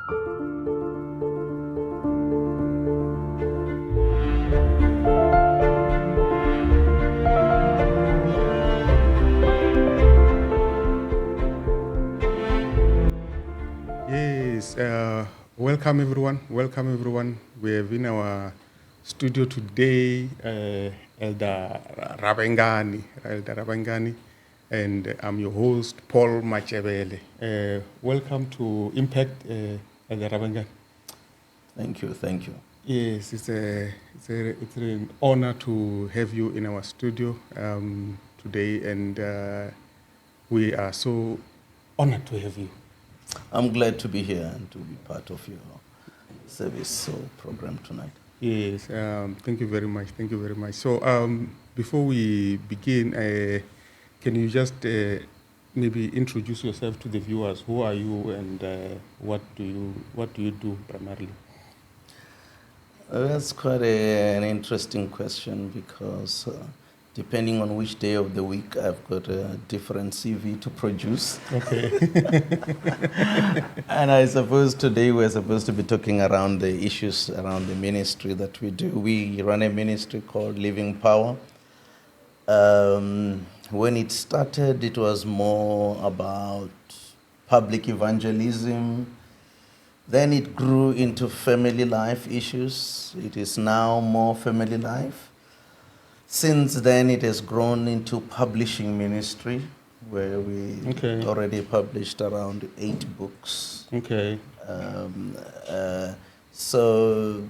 Yes, welcome everyone. Welcome everyone. We have in our studio today Elder Ravhengani, and I'm your host, Paul Machebele. Welcome to Impact, Elder Ravhengani. Thank you. Yes, it's an honor to have you in our studio today, and we are so honored to have you. I'm glad to be here and to be part of your service or program tonight. Yes, thank you very much. Thank you very much. So before we begin, can you just maybe introduce yourself to the viewers? Who are you, and what do you do primarily? That's quite an interesting question because depending on which day of the week, I've got a different CV to produce. Okay. And I suppose today we're supposed to be talking around the issues around the ministry that we do. We run a ministry called Living Power. When it started, it was more about public evangelism. Then it grew into family life issues. It is now more family life. Since then, it has grown into publishing ministry, where we already published around 8 books. Okay. So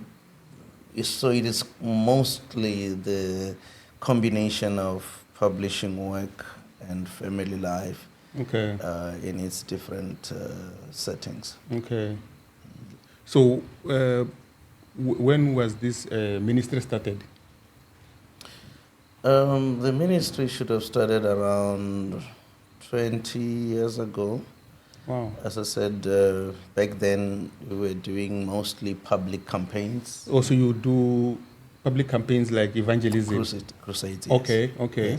it is mostly the combination of publishing work and family life in its different settings. Okay. So when was this ministry started? The ministry should have started around 20 years ago. Wow. As I said, back then we were doing mostly public campaigns. Also, you do public campaigns like evangelism? Crusades, yes. Okay.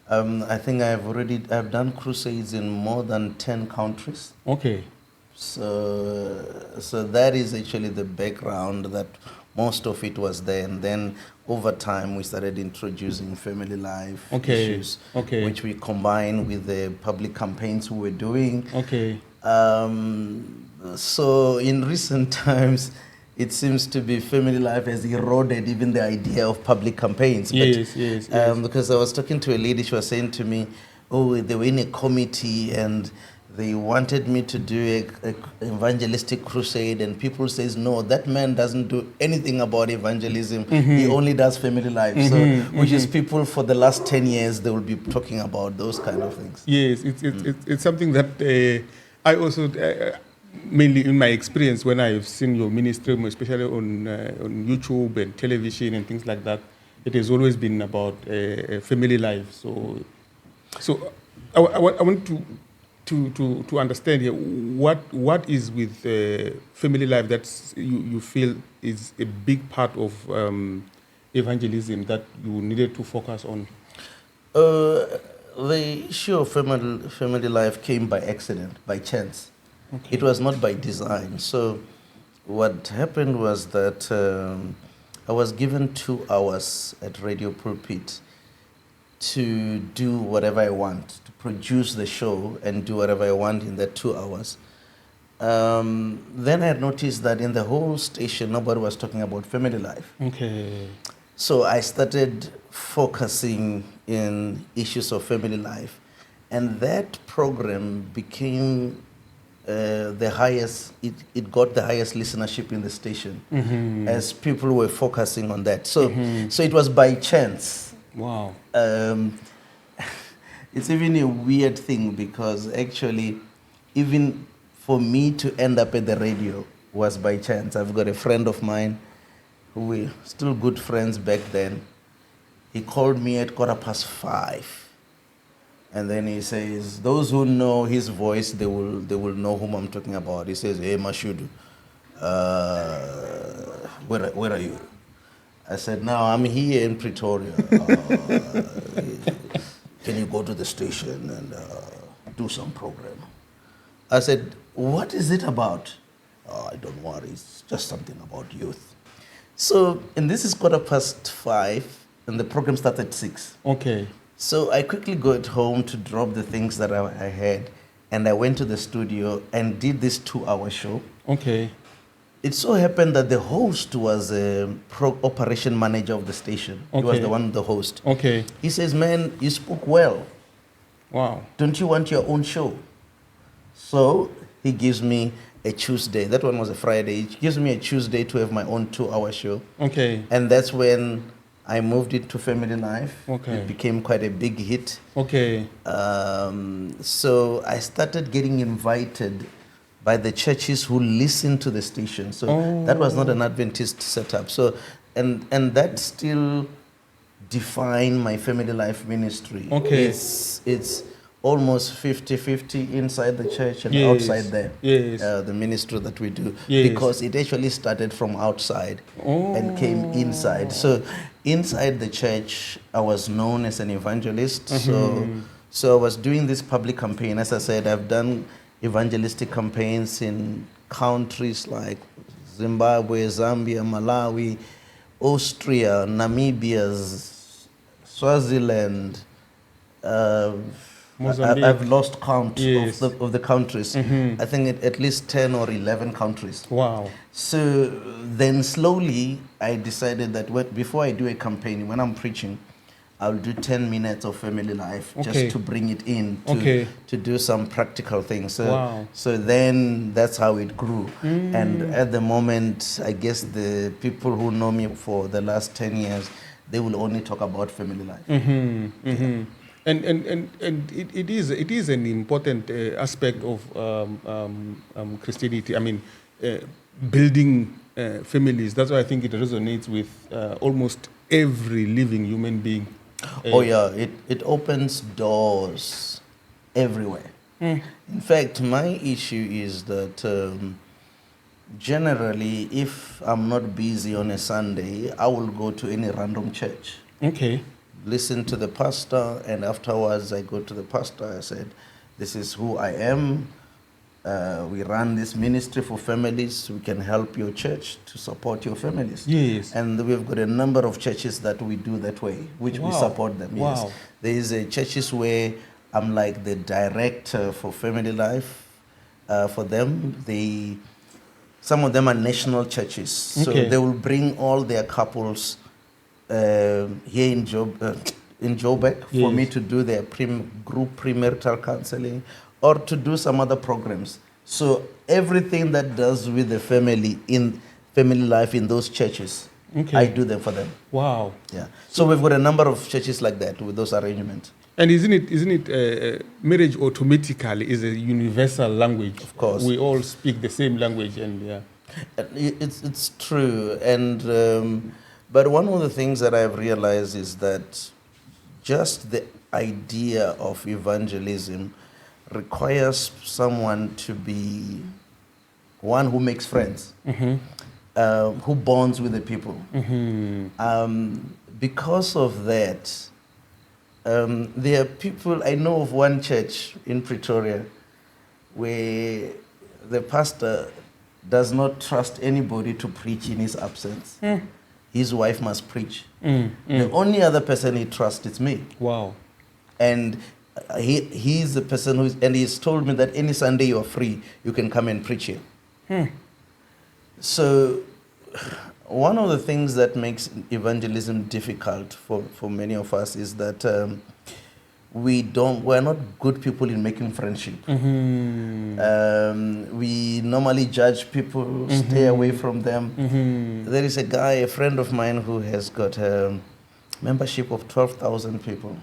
I think I've done crusades in more than 10 countries. Okay. So that is actually the background, that most of it was there, and then over time we started introducing family life issues, which we combine with the public campaigns we were doing. Okay. So in recent times, it seems to be family life has eroded even the idea of public campaigns. Yes. Because I was talking to a lady, she was saying to me, they were in a committee and they wanted me to do a evangelistic crusade, and people says, no, that man doesn't do anything about evangelism. He only does family life. Which is people for the last 10 years, they will be talking about those kind of things. Yes, it's something that I also, mainly in my experience, when I've seen your ministry, especially on YouTube and television and things like that, it has always been about family life. So I want to understand here, what is with family life that you feel is a big part of evangelism that you needed to focus on? The issue of family life came by accident, by chance. Okay. It was not by design. So what happened was that I was given 2 hours at Radio Pulpit to do whatever I want, to produce the show and do whatever I want in that 2 hours. Then I had noticed that in the whole station, nobody was talking about family life. Okay. So I started focusing in issues of family life. And that program became the highest, it got the highest listenership in the station as people were focusing on that. So it was by chance. Wow. It's even a weird thing because actually, even for me to end up at the radio was by chance. I've got a friend of mine who we're still good friends back then. He called me at 5:15. And then he says, those who know his voice, they will know whom I'm talking about. He says, hey, Mashudu, where are you? I said, no, I'm here in Pretoria. Can you go to the station and do some program? I said, what is it about? Oh, don't worry, it's just something about youth. So, and this is 5:15, and the program starts at 6. Okay. So I quickly got home to drop the things that I had, and I went to the studio and did this 2-hour show. Okay. It so happened that the host was a operation manager of the station. He was Okay. the one, the host. Okay. He says, "Man, you spoke well. Wow. Don't you want your own show?" So he gives me a Tuesday. That one was a Friday. He gives me a Tuesday to have my own 2-hour show. Okay. And that's when I moved it to Family Life. Okay. It became quite a big hit. Okay. So I started getting invited by the churches who listen to the station. So that was not an Adventist setup. So and that still defined my Family Life ministry. Okay. It's almost 50-50 inside the church and Yes. outside there. Yes. The ministry that we do. Yes. Because it actually started from outside and came inside. So inside the church, I was known as an evangelist. So I was doing this public campaign. As I said, I've done evangelistic campaigns in countries like Zimbabwe, Zambia, Malawi, Austria, Namibia, Swaziland. Mozambique. I've lost count Yes. of the countries. I think at least 10 or 11 countries. Wow. So then slowly I decided that before I do a campaign, when I'm preaching, I'll do 10 minutes of Family Life Okay. just to bring it in, to do some practical things. So, Wow. so then that's how it grew. And at the moment, I guess the people who know me for the last 10 years, they will only talk about Family Life. And it is an important aspect of Christianity. I mean, building families. That's why I think it resonates with almost every living human being. Oh yeah, it opens doors everywhere. In fact, my issue is that generally, if I'm not busy on a Sunday, I will go to any random church. Okay. Listen to the pastor, and afterwards I go to the pastor. I said, "This is who I am. We run this ministry for families. We can help your church to support your families." Yes. And we've got a number of churches that we do that way, which we Wow. support them. Yes. Wow. There is a churches where I'm like the director for Family Life for them. Some of them are national churches, so Okay. they will bring all their couples here in Joburg for Yes. me to do their group premarital counseling or to do some other programs. So everything that does with the family in Family Life in those churches, Okay. I do them for them. Wow. Yeah. So we've got a number of churches like that with those arrangements. And isn't it marriage automatically is a universal language? Of course. We all speak the same language, and yeah. It's true, and but one of the things that I've realized is that just the idea of evangelism requires someone to be one who makes friends, who bonds with the people. Because of that, there are people. I know of one church in Pretoria where the pastor does not trust anybody to preach in his absence. His wife must preach. The only other person he trusts is me. Wow. And he's the person and he's told me that any Sunday you are free, you can come and preach here. So one of the things that makes evangelism difficult for many of us is that we're not good people in making friendship. We normally judge people, stay away from them. There is a friend of mine, who has got a membership of 12,000 people.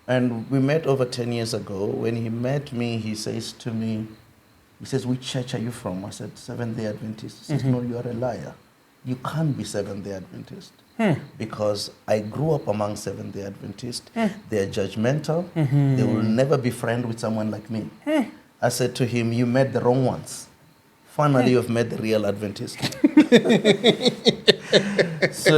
And we met over 10 years ago. When he met me, he says to me, "Which church are you from?" I said, "Seventh-day Adventist." He says, "No, you are a liar. You can't be Seventh-day Adventist." Because I grew up among Seventh-day Adventists. They are judgmental. They will never be friends with someone like me. I said to him, "You met the wrong ones. Finally, you've met the real Adventist." So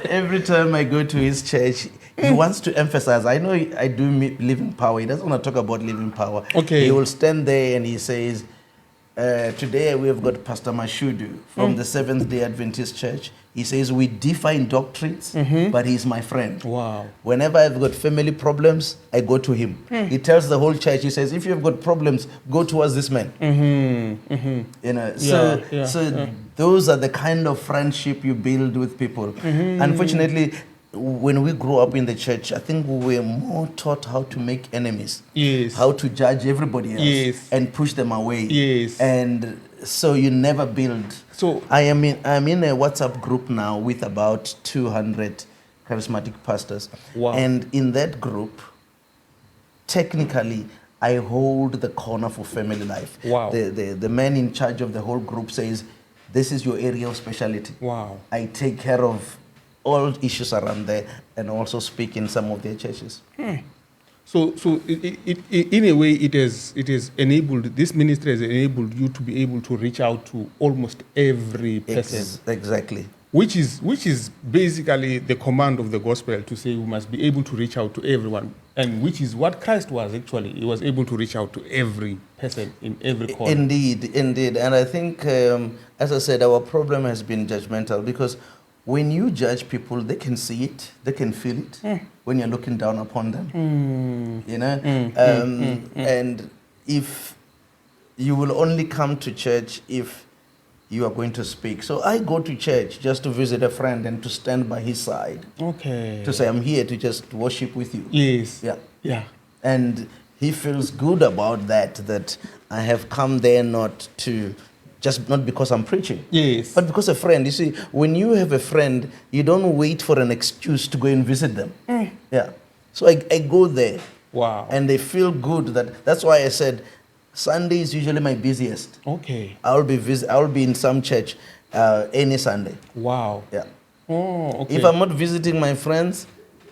every time I go to his church, he wants to emphasize. I know I do living power. He doesn't want to talk about living power. Okay. He will stand there and he says, Today we have got Pastor Mashudu from the Seventh-day Adventist Church. He says we differ in doctrines, but he's my friend. Wow. Whenever I've got family problems, I go to him. He tells the whole church, he says, if you've got problems, go towards this man. You know, so those are the kind of friendship you build with people. Unfortunately, when we grew up in the church, I think we were more taught how to make enemies. Yes. How to judge everybody else. Yes. And push them away. Yes. And so you never build. So I'm in a WhatsApp group now with about 200 charismatic pastors. Wow. And in that group, technically, I hold the corner for family life. Wow. The man in charge of the whole group says, this is your area of specialty. Wow. I take care of all issues around there and also speak in some of their churches. So in a way, it has enabled, this ministry has enabled you to be able to reach out to almost every person. Exactly. Which is basically the command of the gospel, to say we must be able to reach out to everyone, and which is what Christ was actually. He was able to reach out to every person in every corner. Indeed. And I think, as I said, our problem has been judgmental, because when you judge people, they can see it, they can feel it when you're looking down upon them. You know? And if you will only come to church if you are going to speak. So I go to church just to visit a friend and to stand by his side. Okay. To say, I'm here to just worship with you. Yes. Yeah. Yeah. And he feels good about that I have come there not because I'm preaching. Yes. But because a friend. You see, when you have a friend, you don't wait for an excuse to go and visit them. Yeah. So I go there. Wow. And they feel good. That's why I said Sunday is usually my busiest. Okay. I'll be in some church any Sunday. Wow. Yeah. Oh, okay. If I'm not visiting my friends,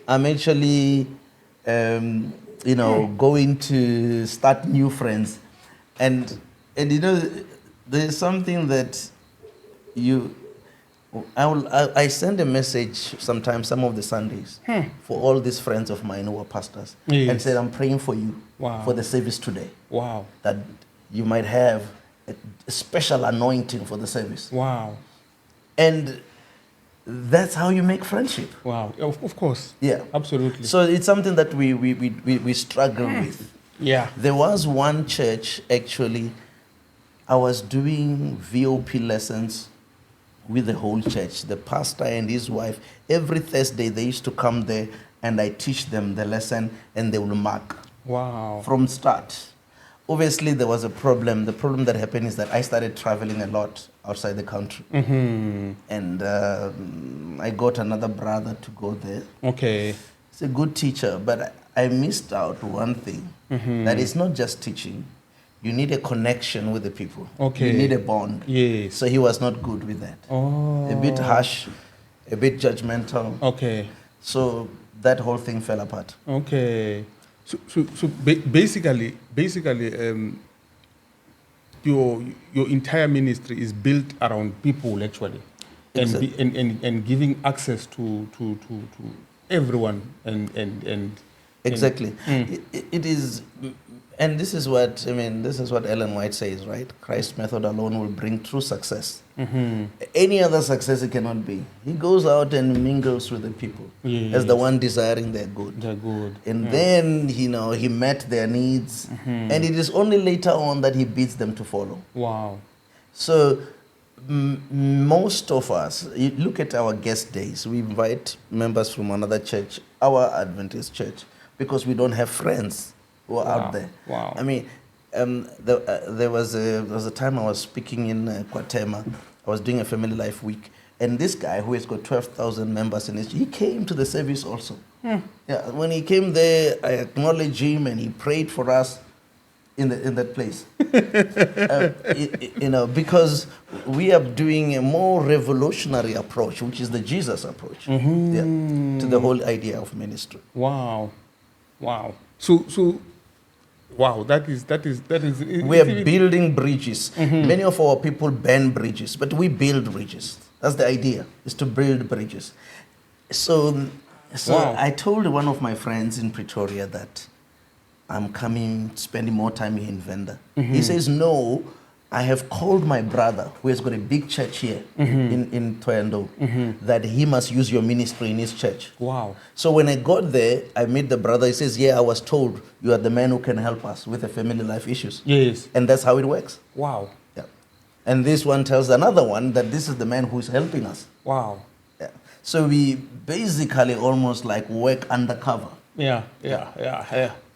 I'm actually going to start new friends. And you know, there's something that I send a message sometimes, some of the Sundays, for all these friends of mine who are pastors, and said, I'm praying for you for the service today. Wow. That you might have a special anointing for the service. Wow. And that's how you make friendship. Wow. Of course. Yeah. Absolutely. So it's something that we struggle with. Yeah. There was one church, actually, I was doing VOP lessons with the whole church, the pastor and his wife. Every Thursday they used to come there and I teach them the lesson and they will mark. Wow. From start. Obviously there was a problem. The problem that happened is that I started traveling a lot outside the country. And I got another brother to go there. Okay. He's a good teacher, but I missed out one thing. That it's not just teaching. You need a connection with the people. Okay. You need a bond. Yes. So he was not good with that. Oh. A bit harsh, a bit judgmental. Okay. So that whole thing fell apart. Okay. So basically, your entire ministry is built around people, actually, exactly. and giving access to everyone and exactly. It is. And this is what Ellen White says, right? Christ's method alone will bring true success. Any other success it cannot be. He goes out and mingles with the people as the one desiring their good. And then, he met their needs. And it is only later on that he bids them to follow. Wow. So most of us, you look at our guest days, we invite members from another church, our Adventist church, because we don't have friends who are out there. Wow. I mean, there was a time I was speaking in Kwatema. I was doing a family life week, and this guy who has got 12,000 members in his, he came to the service also. Yeah, when he came there, I acknowledged him, and he prayed for us in that place. Because we are doing a more revolutionary approach, which is the Jesus approach, to the whole idea of ministry. Wow. So. Wow, that is. We are building bridges. Many of our people burn bridges, but we build bridges. That's the idea, is to build bridges. So wow. I told one of my friends in Pretoria that I'm spending more time here in Venda. He says, no, I have called my brother, who has got a big church here in Toyando, that he must use your ministry in his church. Wow. So when I got there, I met the brother. He says, yeah, I was told you are the man who can help us with the family life issues. Yes. And that's how it works. Wow. Yeah. And this one tells another one that this is the man who's helping us. Wow. Yeah. So we basically almost like work undercover. Yeah.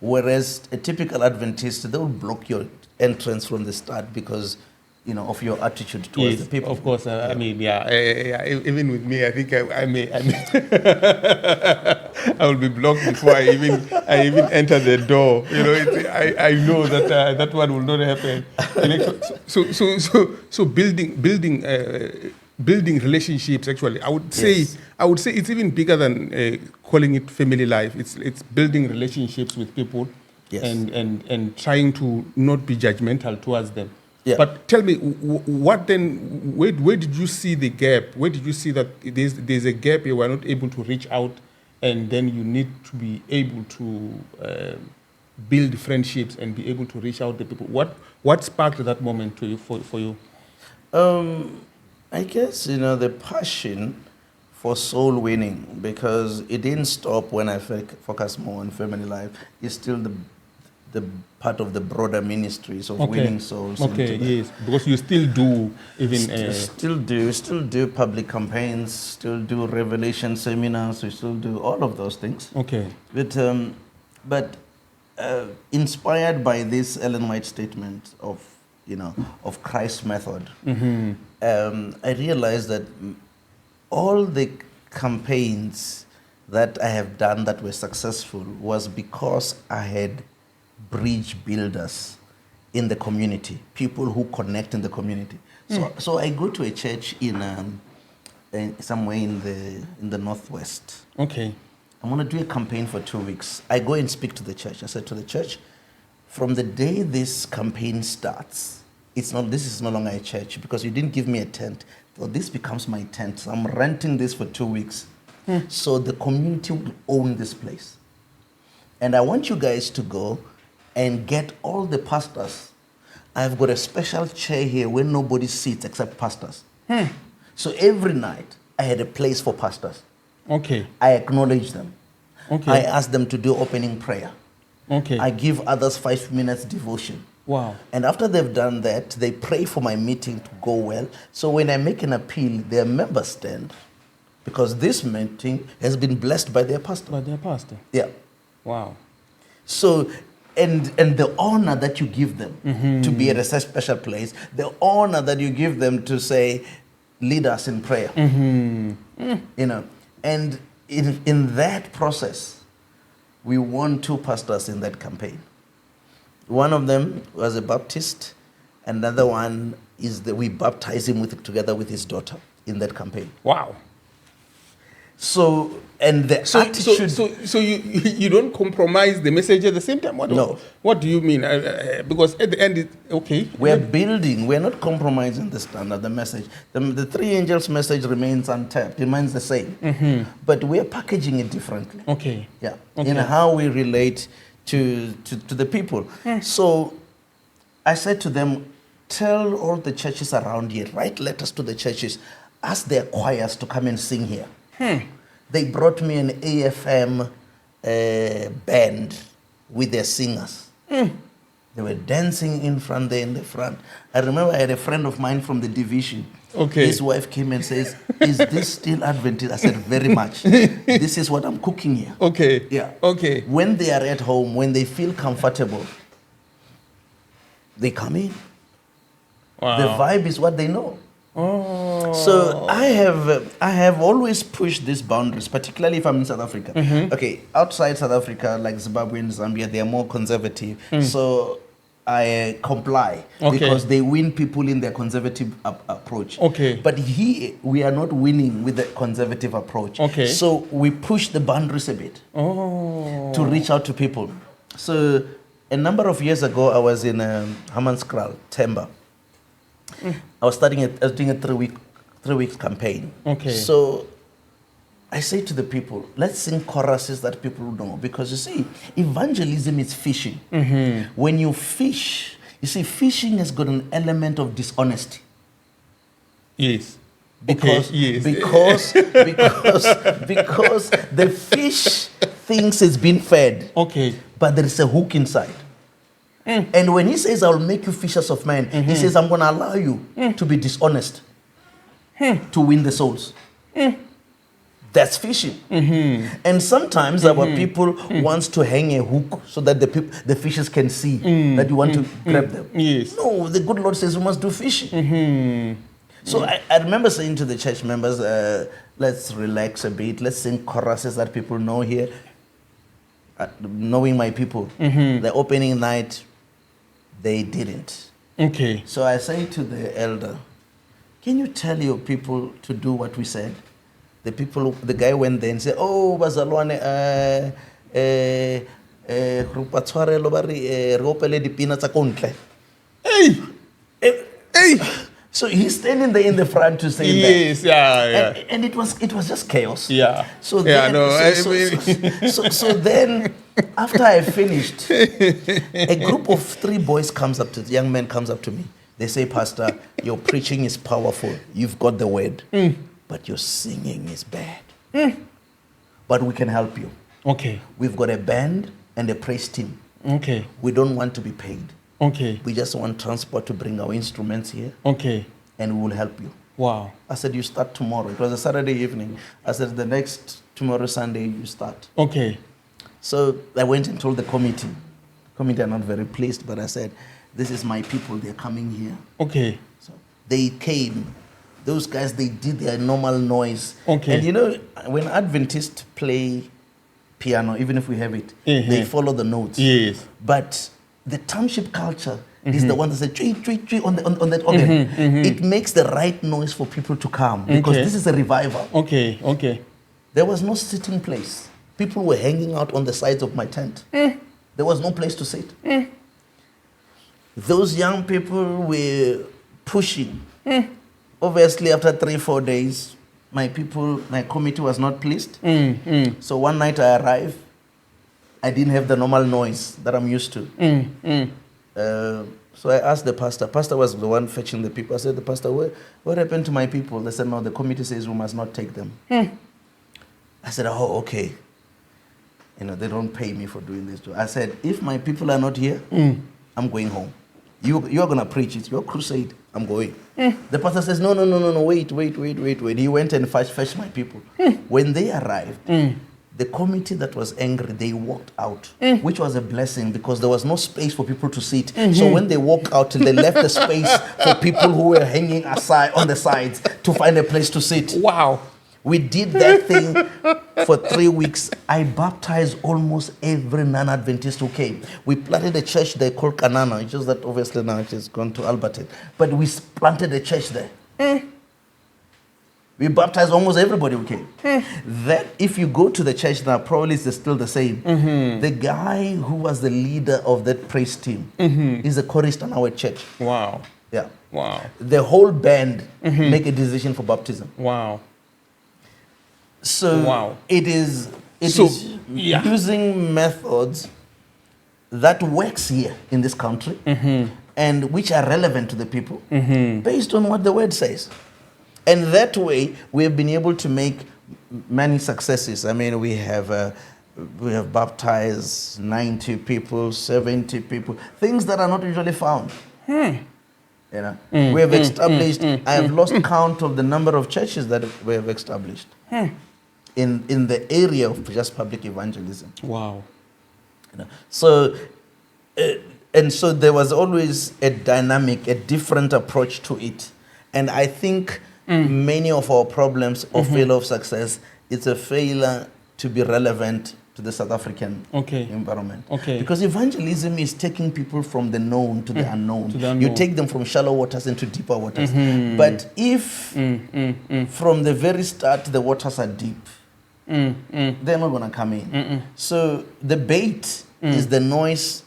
Whereas a typical Adventist, they will block your entrance from the start because, of your attitude towards the people. Of course. I mean, even with me, I think I may I will be blocked before I even enter the door. I know that that one will not happen. So building relationships. Actually, I would say it's even bigger than calling it family life. It's building relationships with people. Yes. And trying to not be judgmental towards them. Yeah. But tell me, what then? Where did you see the gap? Where did you see that there's a gap you were not able to reach out, and then you need to be able to build friendships and be able to reach out to people? What sparked that moment to you for you? I guess the passion for soul winning, because it didn't stop when I focused more on family life. It's still the part of the broader ministries of winning souls. Okay, yes, because you still do even still do public campaigns, still do revelation seminars, we still do all of those things. Okay, but inspired by this Ellen White statement of Christ's method, I realized that all the campaigns that I have done that were successful was because I had bridge builders in the community, people who connect in the community. So I go to a church in somewhere in the northwest. Okay. I'm going to do a campaign for 2 weeks. I go and speak to the church. I said to the church, from the day this campaign starts, this is no longer a church because you didn't give me a tent. So this becomes my tent. So I'm renting this for 2 weeks. So the community will own this place. And I want you guys to go and get all the pastors. I've got a special chair here where nobody sits except pastors. So every night, I had a place for pastors. Okay. I acknowledge them. Okay. I ask them to do opening prayer. Okay. I give others 5 minutes devotion. Wow. And after they've done that, they pray for my meeting to go well. So when I make an appeal, their members stand because this meeting has been blessed by their pastor. By their pastor. Yeah. Wow. So, and the honor that you give them to be at a such special place, the honor that you give them to say, lead us in prayer. And in that process, we won 2 pastors in that campaign. One of them was a Baptist, another one is that we baptized him together with his daughter in that campaign. Wow. So, and the attitude... So you don't compromise the message at the same time? No. What do you mean? Because at the end, we're building, we're not compromising the standard, the message. The 3 angels message remains untapped, it remains the same. But we're packaging it differently. Okay. Yeah, okay. In how we relate to the people. So I said to them, tell all the churches around here, write letters to the churches, ask their choirs to come and sing here. They brought me an AFM band with their singers. They were dancing in front there in the front. I remember I had a friend of mine from the division. Okay. His wife came and says, is this still Adventist? I said, very much. This is what I'm cooking here. Okay. Yeah. Okay. When they are at home, when they feel comfortable, they come in. Wow. The vibe is what they know. Oh. So I have always pushed these boundaries, particularly if I'm in South Africa. Okay, outside South Africa, like Zimbabwe and Zambia, they are more conservative. So I comply because they win people in their conservative approach. Okay. But here, we are not winning with the conservative approach. Okay. So we push the boundaries a bit to reach out to people. So a number of years ago, I was in Hammanskraal, Temba. I was doing a 3-week campaign. Okay. So I say to the people, let's sing choruses that people know. Because you see, evangelism is fishing. When you fish, You see, fishing has got an element of dishonesty. Yes. Because, yes. because the fish thinks it's been fed, Okay. but there is a hook inside. And when he says, I'll make you fishers of men, he says, I'm going to allow you to be dishonest to win the souls. That's fishing. And sometimes our people wants to hang a hook so that the fishers can see that you want to grab them. Yes. No, the good Lord says we must do fishing. So I remember saying to the church members, let's relax a bit. Let's sing choruses that people know here. Knowing my people, the opening night, they didn't. Okay. So I say to the elder, can you tell your people to do what we said? The guy went there and said, oh, bazalwane, rupa tshwarelo ba re re opele dipina tsa ko ntle. Hey. So he's standing there in the front to say Yes, that. yeah. And it was just chaos. Yeah. So Yeah, then, no, so then after I finished, a group of 3 boys young men comes up to me. They say, Pastor, your preaching is powerful. You've got the word. But your singing is bad. But we can help you. Okay. We've got a band and a praise team. Okay. We don't want to be paid. Okay. We just want transport to bring our instruments here. Okay. And we will help you. Wow. I said, you start tomorrow. It was a Saturday evening. I said, tomorrow Sunday, you start. Okay. So I went and told the committee. The committee are not very pleased, but I said, this is my people. They're coming here. Okay. So they came. Those guys, they did their normal noise. Okay. And you know, when Adventists play piano, even if we have it, they follow the notes. Yes. But the township culture is the one that says, tree, tree, tree on that organ. It makes the right noise for people to come because this is a revival. Okay. Okay. There was no sitting place. People were hanging out on the sides of my tent. There was no place to sit. Those young people were pushing. Obviously, after 3-4 days, my committee was not pleased. So one night I arrived. I didn't have the normal noise that I'm used to. So I asked the pastor. Pastor was the one fetching the people. I said, the pastor, what happened to my people? They said, no, the committee says we must not take them. I said, oh, okay. You know, they don't pay me for doing this. I said, if my people are not here, I'm going home. You're going to preach. It's your crusade. I'm going. The pastor says, no, wait. He went and fetched my people. When they arrived, the committee that was angry, they walked out, which was a blessing because there was no space for people to sit. So when they walked out, they left the space for people who were hanging aside on the sides to find a place to sit. Wow. We did that thing for 3 weeks. I baptized almost every non-Adventist who came. We planted a church there called Kanana. It's just that obviously now it has gone to Alberton. But we planted a church there. We baptized almost everybody who came. That, if you go to the church now, probably it's still the same. The guy who was the leader of that praise team is a chorist on our church. Wow. Yeah. Wow. The whole band make a decision for baptism. Wow. So it is using methods that works here in this country and which are relevant to the people based on what the word says. And that way we have been able to make many successes. I mean, we have baptized 90 people, 70 people, things that are not usually found. You know, we have established, I have lost count of the number of churches that we have established in the area of just public evangelism. Wow. You know, so, and so there was always a dynamic, a different approach to it. And I think many of our problems or failure of success, it's a failure to be relevant to the South African environment. Because evangelism is taking people from the known to the unknown. You take them from shallow waters into deeper waters. But if from the very start the waters are deep, they're not going to come in. So the bait is the noise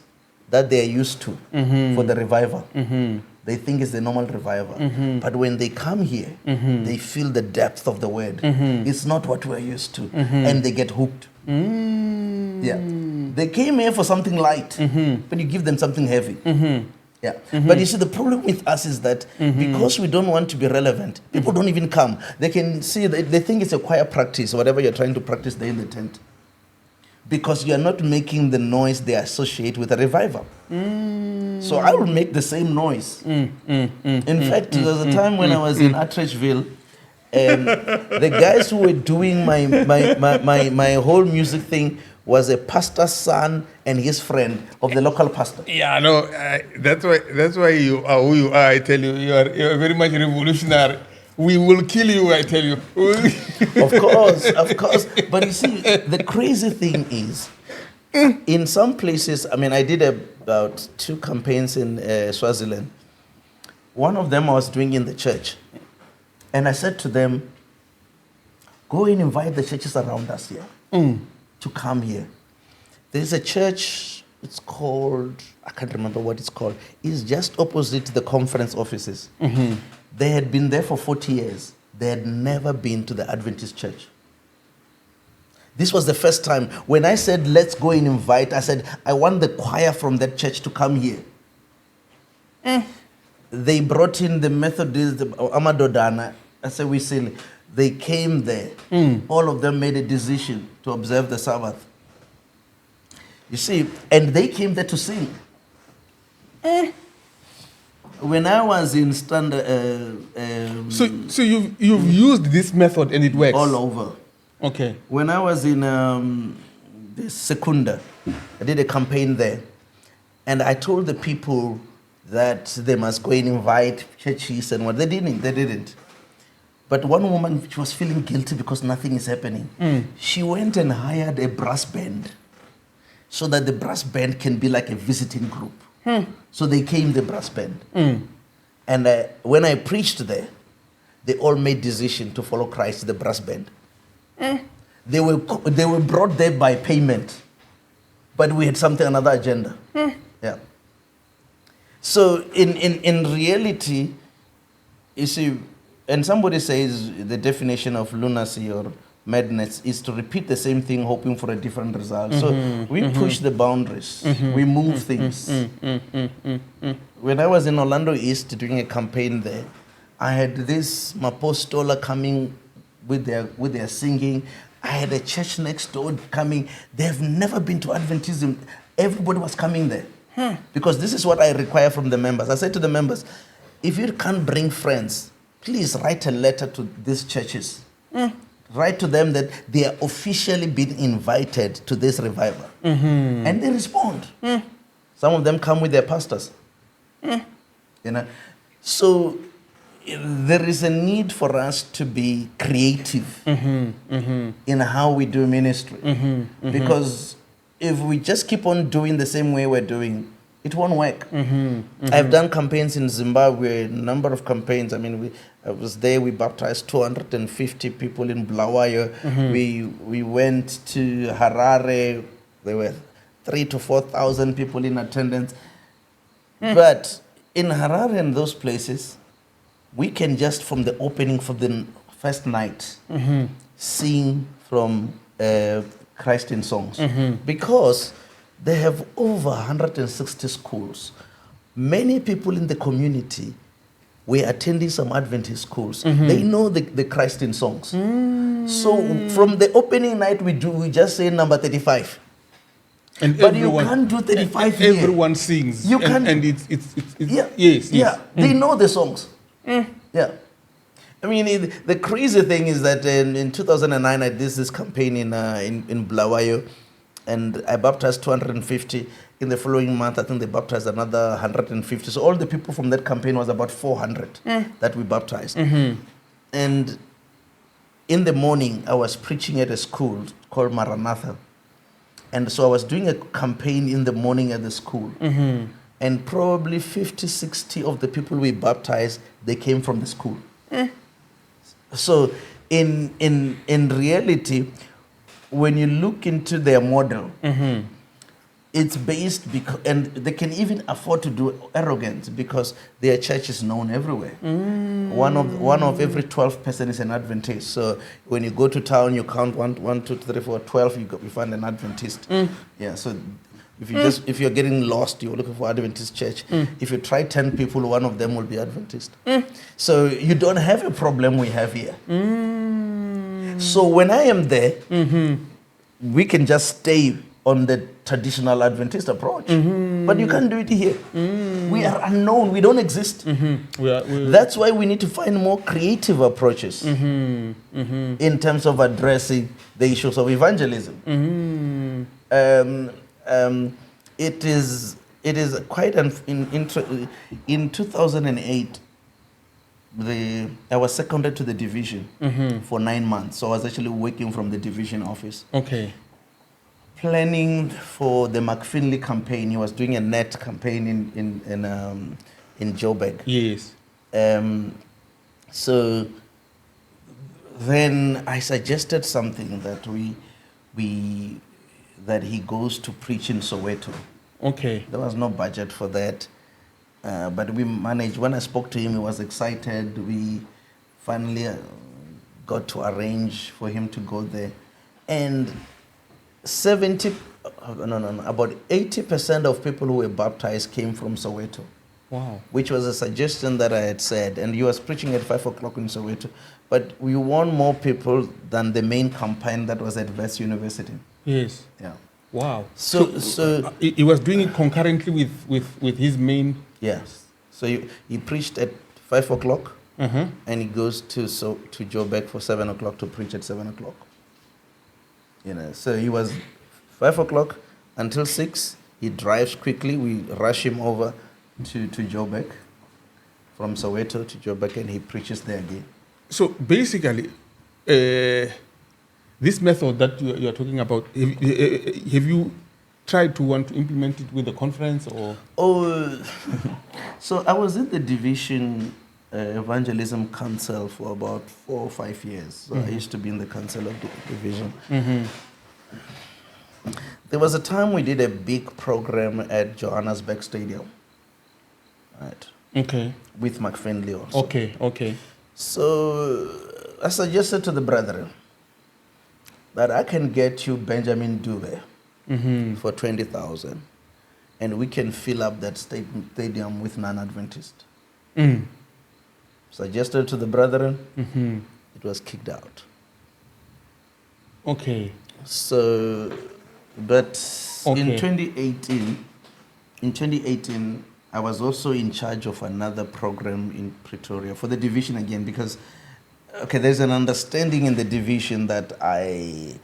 that they're used to for the revival. They think it's the normal revival. But when they come here, they feel the depth of the word. It's not what we're used to. And they get hooked. Yeah. They came here for something light, but you give them something heavy. Yeah. But you see, the problem with us is that because we don't want to be relevant, people don't even come. They can see, they think it's a choir practice, whatever you're trying to practice there in the tent. Because you're not making the noise they associate with a revival. So I will make the same noise. In fact, there was a time when I was in Atteridgeville, and the guys who were doing my whole music thing was a pastor's son and his friend of the local pastor. Yeah, no, that's why you are who you are. I tell you, you are very much revolutionary. We will kill you, I tell you. Of course. But you see, the crazy thing is, in some places, I mean, I did about 2 campaigns in Swaziland. One of them I was doing in the church. And I said to them, go and invite the churches around us here to come here. There's a church, it's called, I can't remember what it's called. It's just opposite the conference offices. They had been there for 40 years. They had never been to the Adventist church. This was the first time. When I said, let's go and invite, I said, I want the choir from that church to come here. They brought in the Methodist, Amadodana. I said, we silly. They came there. All of them made a decision to observe the Sabbath. You see, and they came there to sing. When I was in standard... So you've used this method and it works? All over. Okay. When I was in the Secunda, I did a campaign there. And I told the people that they must go and invite churches and what. They didn't. But one woman, she was feeling guilty because nothing is happening. She went and hired a brass band so that the brass band can be like a visiting group. So they came, the brass band. And when I preached there, they all made decision to follow Christ, the brass band. They were brought there by payment, but we had another agenda. Yeah. So in reality, you see, and somebody says the definition of lunacy or madness is to repeat the same thing hoping for a different result. So we push the boundaries. We move things. When I was in Orlando East doing a campaign there, I had this Mapostola coming with their singing. I had a church next door coming. They have never been to Adventism. Everybody was coming there. Because this is what I require from the members. I said to the members, if you can't bring friends, please write a letter to these churches. Write to them that they are officially been invited to this revival. And they respond. Some of them come with their pastors. You know, so there is a need for us to be creative in how we do ministry. Because if we just keep on doing the same way we're doing, it won't work. I've done campaigns in Zimbabwe, a number of campaigns. I mean, I was there, we baptized 250 people in Bulawayo. We went to Harare, there were 3,000 to 4,000 people in attendance. But in Harare and those places, we can just from the opening for the first night sing from Christ in Songs. Because they have over 160 schools. Many people in the community were attending some Adventist schools. They know the Christ in Songs. So from the opening night we just say number 35. And but you can't do 35 here. Everyone sings. You can, and it's yes. They know the songs. Yeah. I mean, the crazy thing is that in 2009 I did this campaign in Bulawayo, and I baptized 250. In the following month, I think they baptized another 150. So all the people from that campaign was about 400 that we baptized. And in the morning, I was preaching at a school called Maranatha. And so I was doing a campaign in the morning at the school. And probably 50, 60 of the people we baptized, they came from the school. So in reality, when you look into their model, it's based and they can even afford to do arrogant because their church is known everywhere. One of every 12 person is an Adventist. So when you go to town, you count 1, 2, 3, 4, 12. You find an Adventist. Yeah. So If you're getting lost, you're looking for Adventist church. If you try 10 people, one of them will be Adventist. So you don't have a problem we have here. So when I am there, we can just stay on the traditional Adventist approach. But you can't do it here. We are unknown. We don't exist. That's why we need to find more creative approaches in terms of addressing the issues of evangelism. It is quite in 2008. I was seconded to the division for 9 months. So I was actually working from the division office. Okay. Planning for the McFinley campaign. He was doing a net campaign in Joburg. Yes. So then I suggested something that that he goes to preach in Soweto. Okay. There was no budget for that. But we managed. When I spoke to him, he was excited. We finally got to arrange for him to go there. And about 80% of people who were baptized came from Soweto. Wow. Which was a suggestion that I had said. And he was preaching at 5 o'clock in Soweto. But we won more people than the main campaign that was at West University. Yes. Yeah. Wow. So he was doing it concurrently with his main. Yes. So he preached at 5 o'clock, and he goes to Joburg for 7 o'clock to preach at 7 o'clock. So he was 5 o'clock until 6. He drives quickly. We rush him over to Joburg, from Soweto to Joburg, and he preaches there again. So basically, this method that you are talking about, have you tried to want to implement it with the conference or? So I was in the division Evangelism Council for about 4 or 5 years. So I used to be in the council of the division. There was a time we did a big program at Johannesburg Stadium. Right. Okay. With McFinley also. Okay. So I suggested to the brethren that I can get you Benjamin Dube for 20,000, and we can fill up that stadium with non-Adventist. Suggested to the brethren, it was kicked out. Okay. So, but in 2018, I was also in charge of another program in Pretoria for the division again, because there's an understanding in the division that I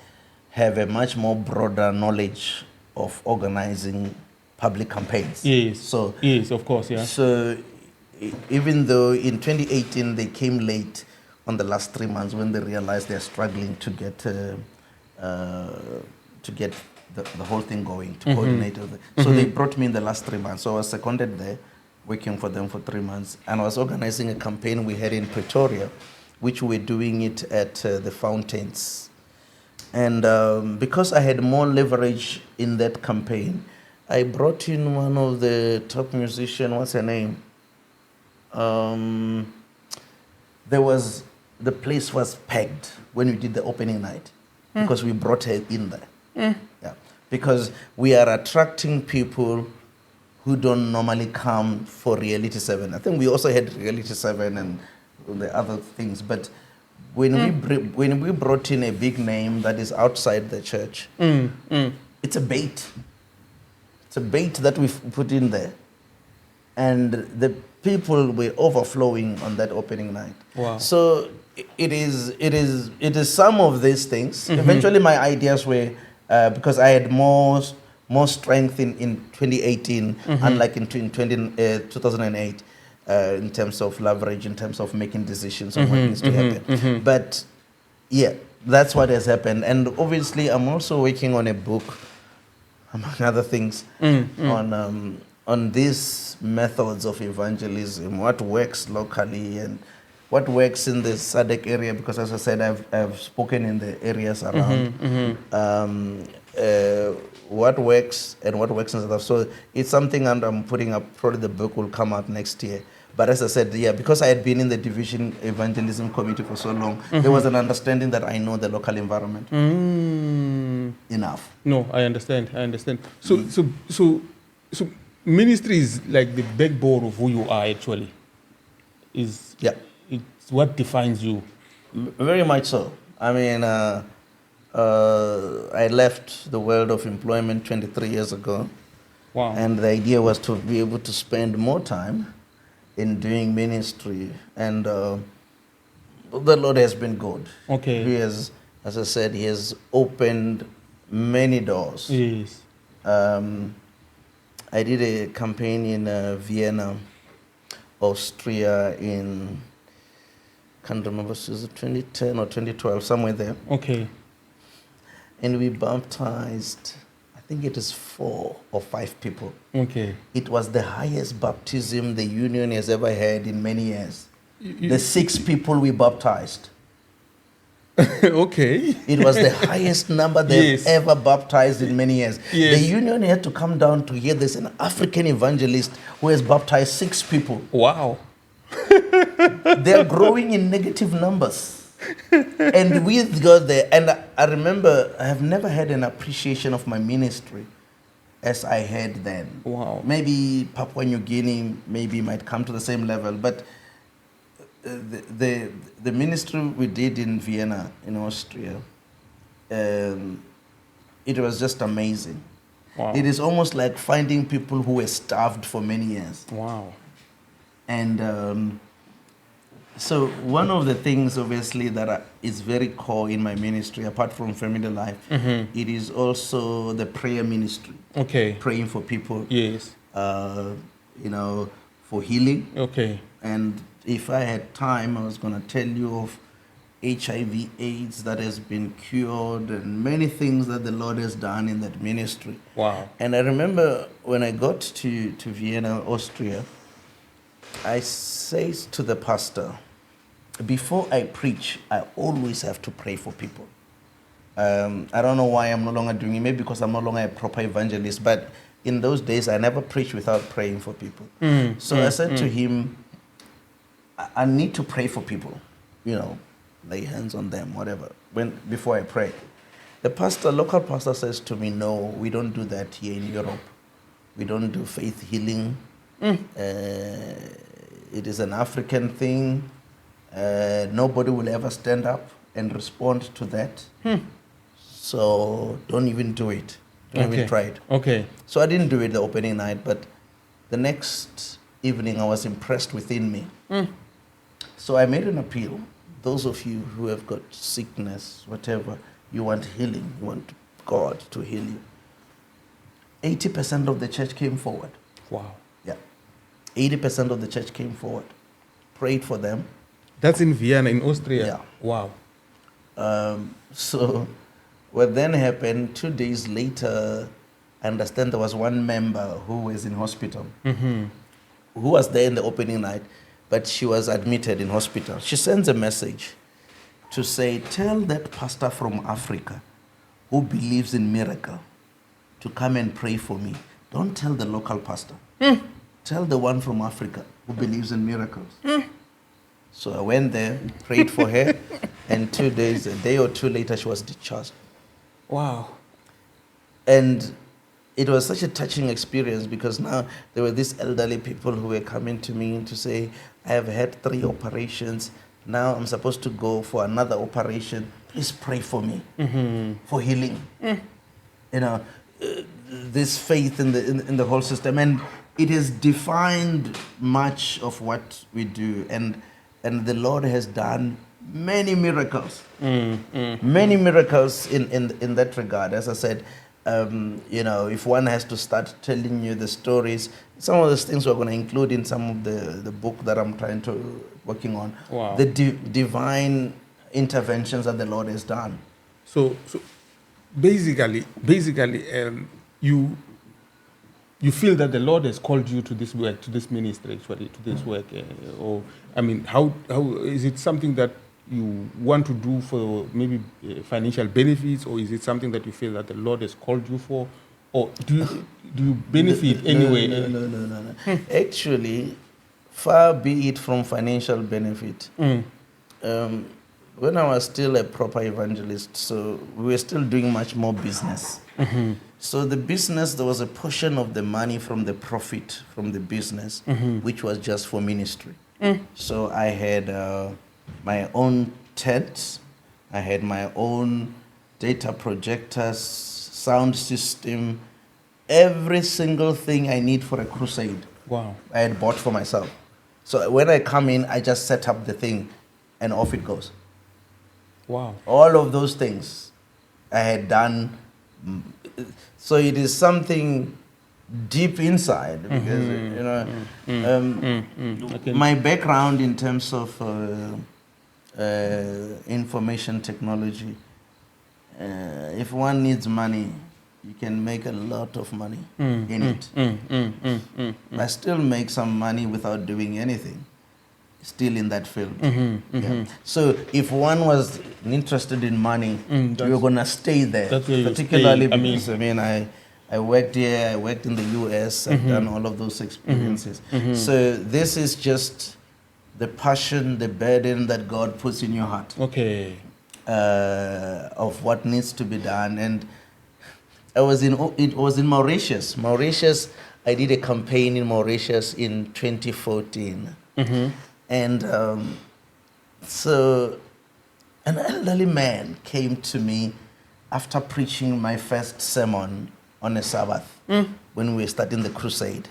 have a much more broader knowledge of organizing public campaigns. Yes. So yes, of course, yeah. So even though in 2018 they came late on the last 3 months when they realized they're struggling to get the whole thing going, to coordinate everything. So they brought me in the last 3 months. So I was seconded there, working for them for 3 months, and I was organizing a campaign we had in Pretoria, which we were doing it at the fountains. And because I had more leverage in that campaign, I brought in one of the top musicians. What's her name? The place was packed when we did the opening night because we brought her in there. Yeah, because we are attracting people who don't normally come for Reality 7. I think we also had Reality 7 and the other things, but when we brought in a big name that is outside the church, it's a bait. It's a bait that we've put in there, and the people were overflowing on that opening night. Wow! So it is some of these things. Eventually, my ideas were because I had more strength in 2018, unlike in 2008. In terms of leverage, in terms of making decisions on what needs to happen. But yeah, that's what has happened. And obviously, I'm also working on a book, among other things, on these methods of evangelism, what works locally and what works in the SADC area, because as I said, I've spoken in the areas around. What works and what works and stuff. So it's something I'm putting up. Probably the book will come out next year. But as I said, yeah, because I had been in the division evangelism committee for so long, there was an understanding that I know the local environment. enough. No, I understand. I understand. So ministry is like the backbone of who you are actually. Yeah. It's what defines you. Very much so. I mean, I left the world of employment 23 years ago. Wow. And the idea was to be able to spend more time in doing ministry. And the Lord has been good. Okay. He has, as I said, He has opened many doors. Yes. I did a campaign in Vienna, Austria in, can't remember, was it 2010 or 2012, somewhere there. Okay. And we baptized, I think it is 4 or 5 people. Okay. It was the highest baptism the union has ever had in many years. The 6 people we baptized. Okay. It was the highest number they've Yes. ever baptized in many years. Yes. The union had to come down to hear there's an African evangelist who has baptized 6 people. Wow. They're growing in negative numbers. And we got there. And I remember I have never had an appreciation of my ministry as I had then. Wow. Maybe Papua New Guinea maybe might come to the same level, but the ministry we did in Vienna, in Austria, it was just amazing. Wow. It is almost like finding people who were starved for many years. Wow. And so one of the things, obviously, that is very core in my ministry, apart from family life, it is also the prayer ministry. Okay. Praying for people. Yes. For healing. Okay. And if I had time, I was going to tell you of HIV/AIDS that has been cured and many things that the Lord has done in that ministry. Wow. And I remember when I got to Vienna, Austria, I said to the pastor, before I preach, I always have to pray for people. I don't know why I'm no longer doing it, maybe because I'm no longer a proper evangelist, but in those days, I never preached without praying for people. So I said to him, I need to pray for people, lay hands on them, whatever, before I pray. The local pastor says to me, no, we don't do that here in Europe. We don't do faith healing. It is an African thing. Nobody will ever stand up and respond to that. So don't even do it. Don't even try it. Okay. So I didn't do it the opening night, but the next evening I was impressed within me. So I made an appeal. Those of you who have got sickness, whatever, you want healing, you want God to heal you. 80% of the church came forward. Wow. Yeah. 80% of the church came forward. Prayed for them. That's in Vienna, in Austria? Yeah. Wow. So what then happened, 2 days later, I understand there was one member who was in hospital, who was there in the opening night, but she was admitted in hospital. She sends a message to say, tell that pastor from Africa who believes in miracle to come and pray for me. Don't tell the local pastor. Tell the one from Africa who believes in miracles. So I went there, prayed for her, and a day or two later, she was discharged. Wow. And it was such a touching experience because now there were these elderly people who were coming to me to say, I have had 3 operations. Now I'm supposed to go for another operation. Please pray for me for healing. This faith in the whole system. And it has defined much of what we do. And the Lord has done many miracles. Many miracles in that regard. As I said, if one has to start telling you the stories, some of those things we're going to include in some of the book that I'm working on. Wow. The divine interventions that the Lord has done. So basically, you feel that the Lord has called you to this work, to this ministry, actually, to this work, or I mean, how is it something that you want to do for maybe financial benefits, or is it something that you feel that the Lord has called you for, or do you benefit anyway? No. Actually, far be it from financial benefit. when I was still a proper evangelist, so we were still doing much more business. So the business, there was a portion of the money from the profit from the business, which was just for ministry. So I had my own tent, I had my own data projectors, sound system, every single thing I need for a crusade. Wow. I had bought for myself. So when I come in, I just set up the thing and off it goes. Wow. All of those things I had done. So it is something deep inside because, Okay. my background in terms of information technology, if one needs money, you can make a lot of money in it. I still make some money without doing anything, still in that field. Yeah. So if one was interested in money, you were going to stay there. That's where you Particularly stay. because, I worked here, I worked in the US, I've done all of those experiences. So this is just the passion, the burden that God puts in your heart. Okay. Of what needs to be done. And it was in Mauritius. I did a campaign in Mauritius in 2014. And so an elderly man came to me after preaching my first sermon on a Sabbath when we were starting the crusade.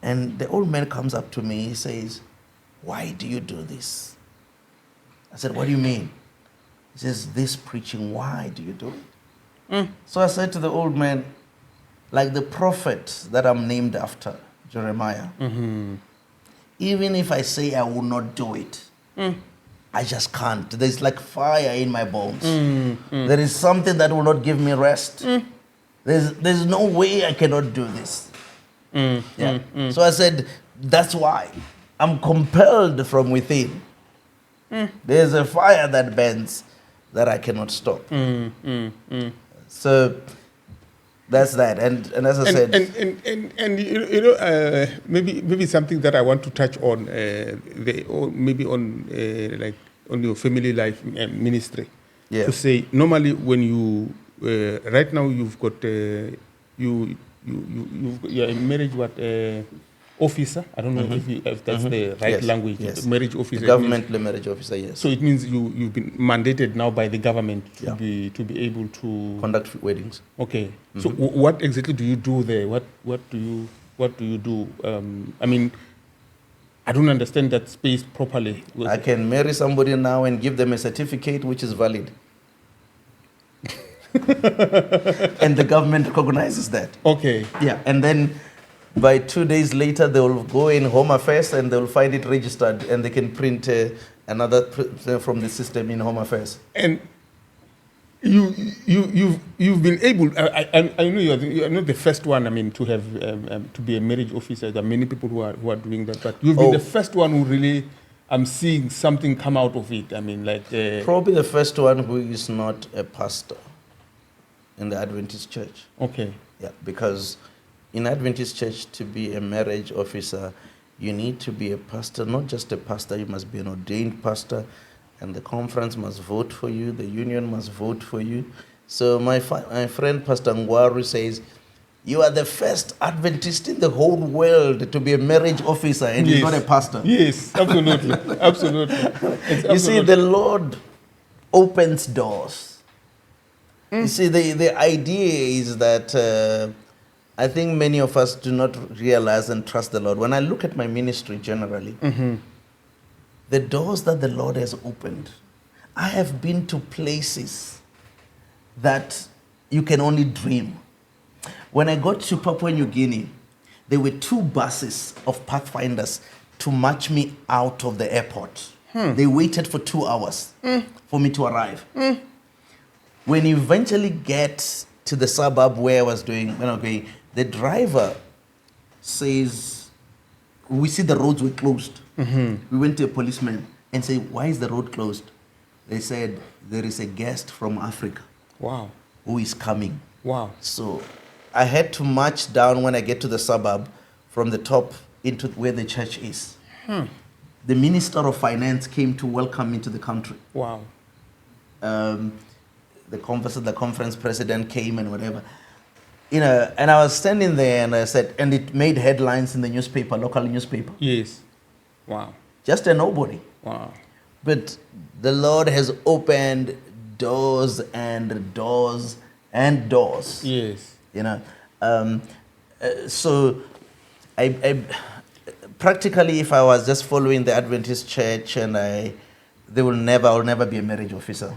And the old man comes up to me, he says, "Why do you do this?" I said, "What do you mean?" He says, "This preaching, why do you do it?" So I said to the old man, like the prophet that I'm named after, Jeremiah, even if I say I will not do it, I just can't. There's like fire in my bones. There is something that will not give me rest. There's no way I cannot do this. So I said, that's why I'm compelled from within. There's a fire that burns that I cannot stop. So that's that. And as I said, maybe something that I want to touch on, maybe on like on your family life ministry. Yeah. To say normally when you right now you've got you're a marriage officer. I don't know if that's the right language. Yes. Marriage officer. The government marriage officer, yes. So it means you've been mandated now by the government to be able to conduct weddings. Okay. So what exactly do you do there? What do you do? I mean, I don't understand that space properly. I can marry somebody now and give them a certificate which is valid. And the government recognizes that. Okay. Yeah. And then by 2 days later, they will go in Home Affairs and they will find it registered and they can print another from the system in Home Affairs. And you've been able. I know you're not the first one. I mean, to have to be a marriage officer. There are many people who are doing that, but you've been the first one who really. I'm seeing something come out of it. I mean, like probably the first one who is not a pastor in the Adventist church. Okay. Yeah, because in Adventist church, to be a marriage officer, you need to be a pastor. Not just a pastor, you must be an ordained pastor. And the conference must vote for you. The union must vote for you. So my friend Pastor Ngwaru says, you are the first Adventist in the whole world to be a marriage officer and you're not a pastor. Yes, absolutely. Absolutely. You see, the Lord opens doors. You see, the idea is that I think many of us do not realize and trust the Lord. When I look at my ministry generally, the doors that the Lord has opened, I have been to places that you can only dream. When I got to Papua New Guinea, there were 2 buses of Pathfinders to march me out of the airport. They waited for 2 hours for me to arrive. When you eventually get to the suburb where I was doing, the driver says, we see the roads were closed. We went to a policeman and said, why is the road closed? They said, there is a guest from Africa. Wow. Who is coming. Wow. So I had to march down when I get to the suburb from the top into where the church is. the Minister of Finance came to welcome me to the country. Wow. The conference president came and whatever. You know, and I was standing there and I said, and it made headlines in the newspaper, local newspaper. Yes. Wow. Just a nobody. Wow. But the Lord has opened doors and doors and doors. Yes. You know, so I practically, if I was just following the Adventist church, and I will never be a marriage officer.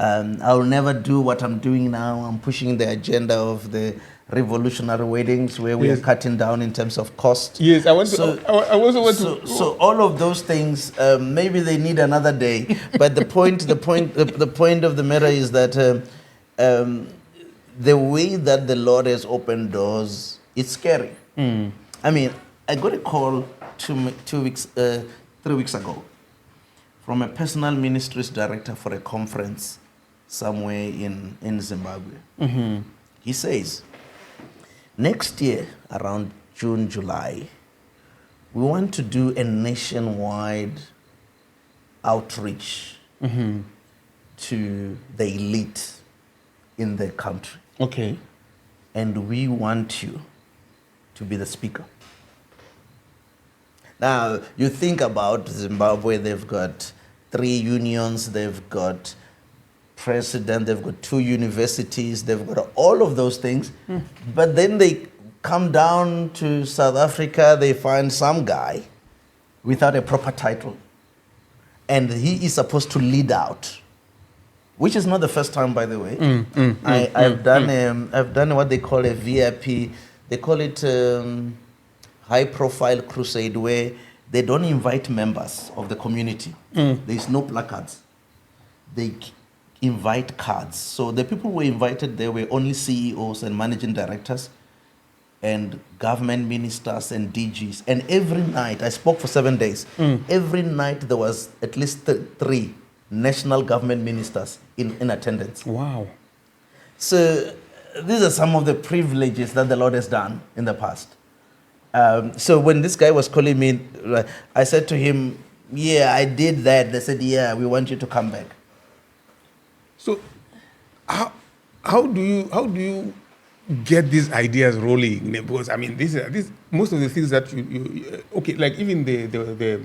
I will never do what I'm doing now. I'm pushing the agenda of the revolutionary weddings, where we are cutting down in terms of cost. Yes, I also want to. So all of those things, maybe they need another day. But the point of the matter is that the way that the Lord has opened doors, it's scary. I mean, I got a call 3 weeks ago from a personal ministries director for a conference somewhere in Zimbabwe. He says, next year, around June, July, we want to do a nationwide outreach to the elite in the country. Okay. And we want you to be the speaker. Now, you think about Zimbabwe, they've got 3 unions, they've got president, they've got 2 universities, they've got all of those things. But then they come down to South Africa, they find some guy without a proper title. And he is supposed to lead out, which is not the first time, by the way. I've done what they call a VIP. They call it high-profile crusade, where they don't invite members of the community. There's no placards. They invite cards. So the people who were invited there were only CEOs and managing directors and government ministers and DGs. And every night, I spoke for 7 days, every night there was at least 3 national government ministers in attendance. Wow. So these are some of the privileges that the Lord has done in the past. So when this guy was calling me, I said to him, yeah, I did that. They said, yeah, we want you to come back. So how do you get these ideas rolling? Because I mean, these most of the things that you okay, like even the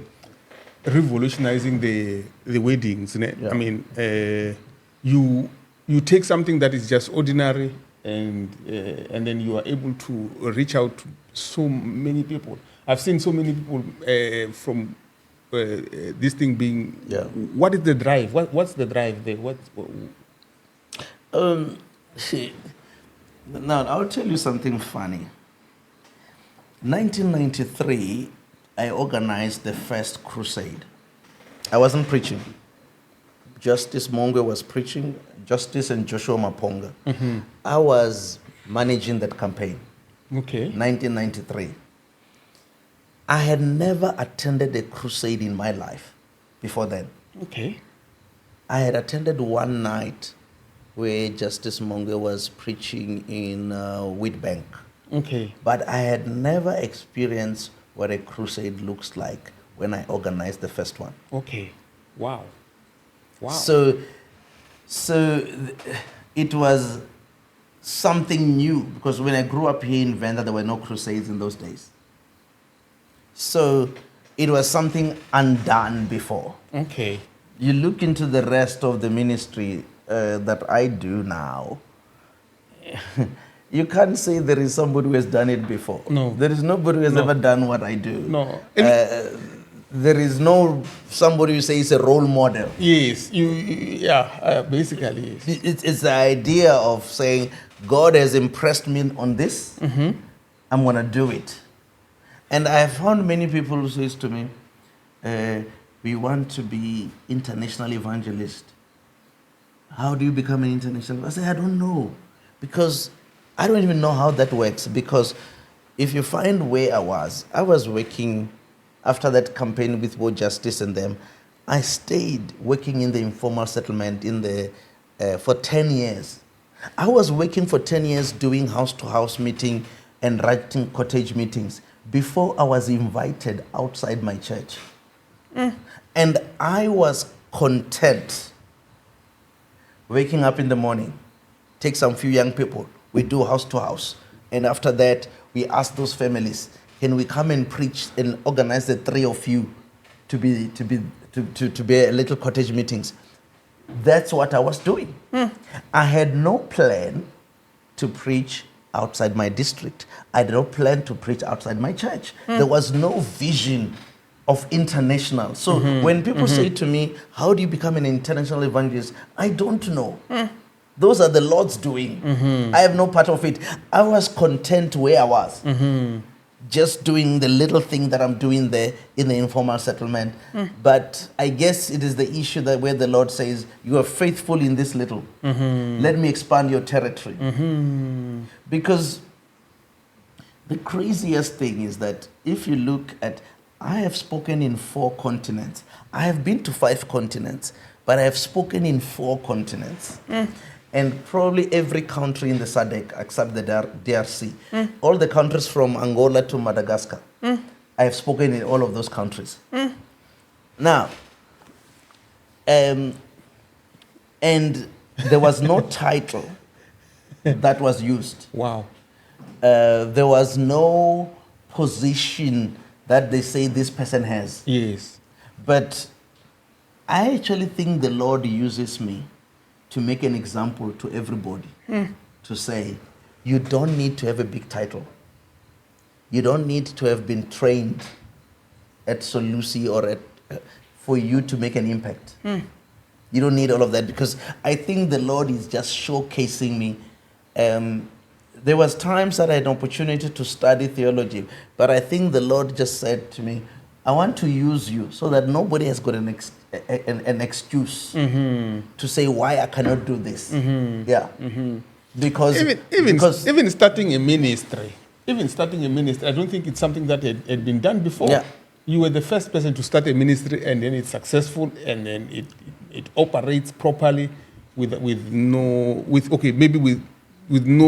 revolutionizing the weddings. Yeah. I mean, you take something that is just ordinary, and then you are able to reach out to so many people. I've seen so many people from this thing being. Yeah. What is the drive? What's the drive there? Now I'll tell you something funny. 1993, I organized the first crusade. I wasn't preaching. Justice Mongwe was preaching. Justice and Joshua Maponga. I was managing that campaign. Okay. 1993. I had never attended a crusade in my life before then. Okay. I had attended one night where Justice Mongwe was preaching in Witbank. Okay. But I had never experienced what a crusade looks like when I organized the first one. Okay. Wow. Wow. So it was something new, because when I grew up here in Venda, there were no crusades in those days. So it was something undone before. Okay. You look into the rest of the ministry that I do now, you can't say there is somebody who has done it before. No. There is nobody who has ever done what I do. No. There is no somebody who says a role model. Yes, basically. Yes. It's the idea of saying, God has impressed me on this, I'm going to do it. And I have found many people who say to me, we want to be international evangelist. How do you become an international? I say, I don't know, because I don't even know how that works. Because if you find where I was working after that campaign with World Justice and them. I stayed working in the informal settlement for 10 years. I was working for 10 years doing house-to-house meeting and writing cottage meetings before I was invited outside my church And I was content waking up in the morning, take some few young people, we do house to house. And after that, we ask those families, can we come and preach and organize the 3 of you to be a little cottage meetings? That's what I was doing. I had no plan to preach outside my district. I had no plan to preach outside my church. There was no vision of international. So when people say to me, how do you become an international evangelist? I don't know. Those are the Lord's doing. I have no part of it. I was content where I was. Just doing the little thing that I'm doing there in the informal settlement. But I guess it is the issue that where the Lord says, you are faithful in this little. Let me expand your territory. Because the craziest thing is that if you look at, I have spoken in 4 continents. I have been to 5 continents, but I have spoken in 4 continents. And probably every country in the SADC except the DRC. All the countries from Angola to Madagascar. I have spoken in all of those countries. Now, and there was no title that was used. Wow. There was no position that they say this person has. Yes. But I actually think the Lord uses me to make an example to everybody, to say, you don't need to have a big title. You don't need to have been trained at Solusi or for you to make an impact. You don't need all of that, because I think the Lord is just showcasing me. There was times that I had an opportunity to study theology, but I think the Lord just said to me, I want to use you so that nobody has got an excuse to say why I cannot do this. Yeah. Because even starting a ministry, I don't think it's something that had been done before. Yeah. You were the first person to start a ministry, and then it's successful, and then it operates properly with no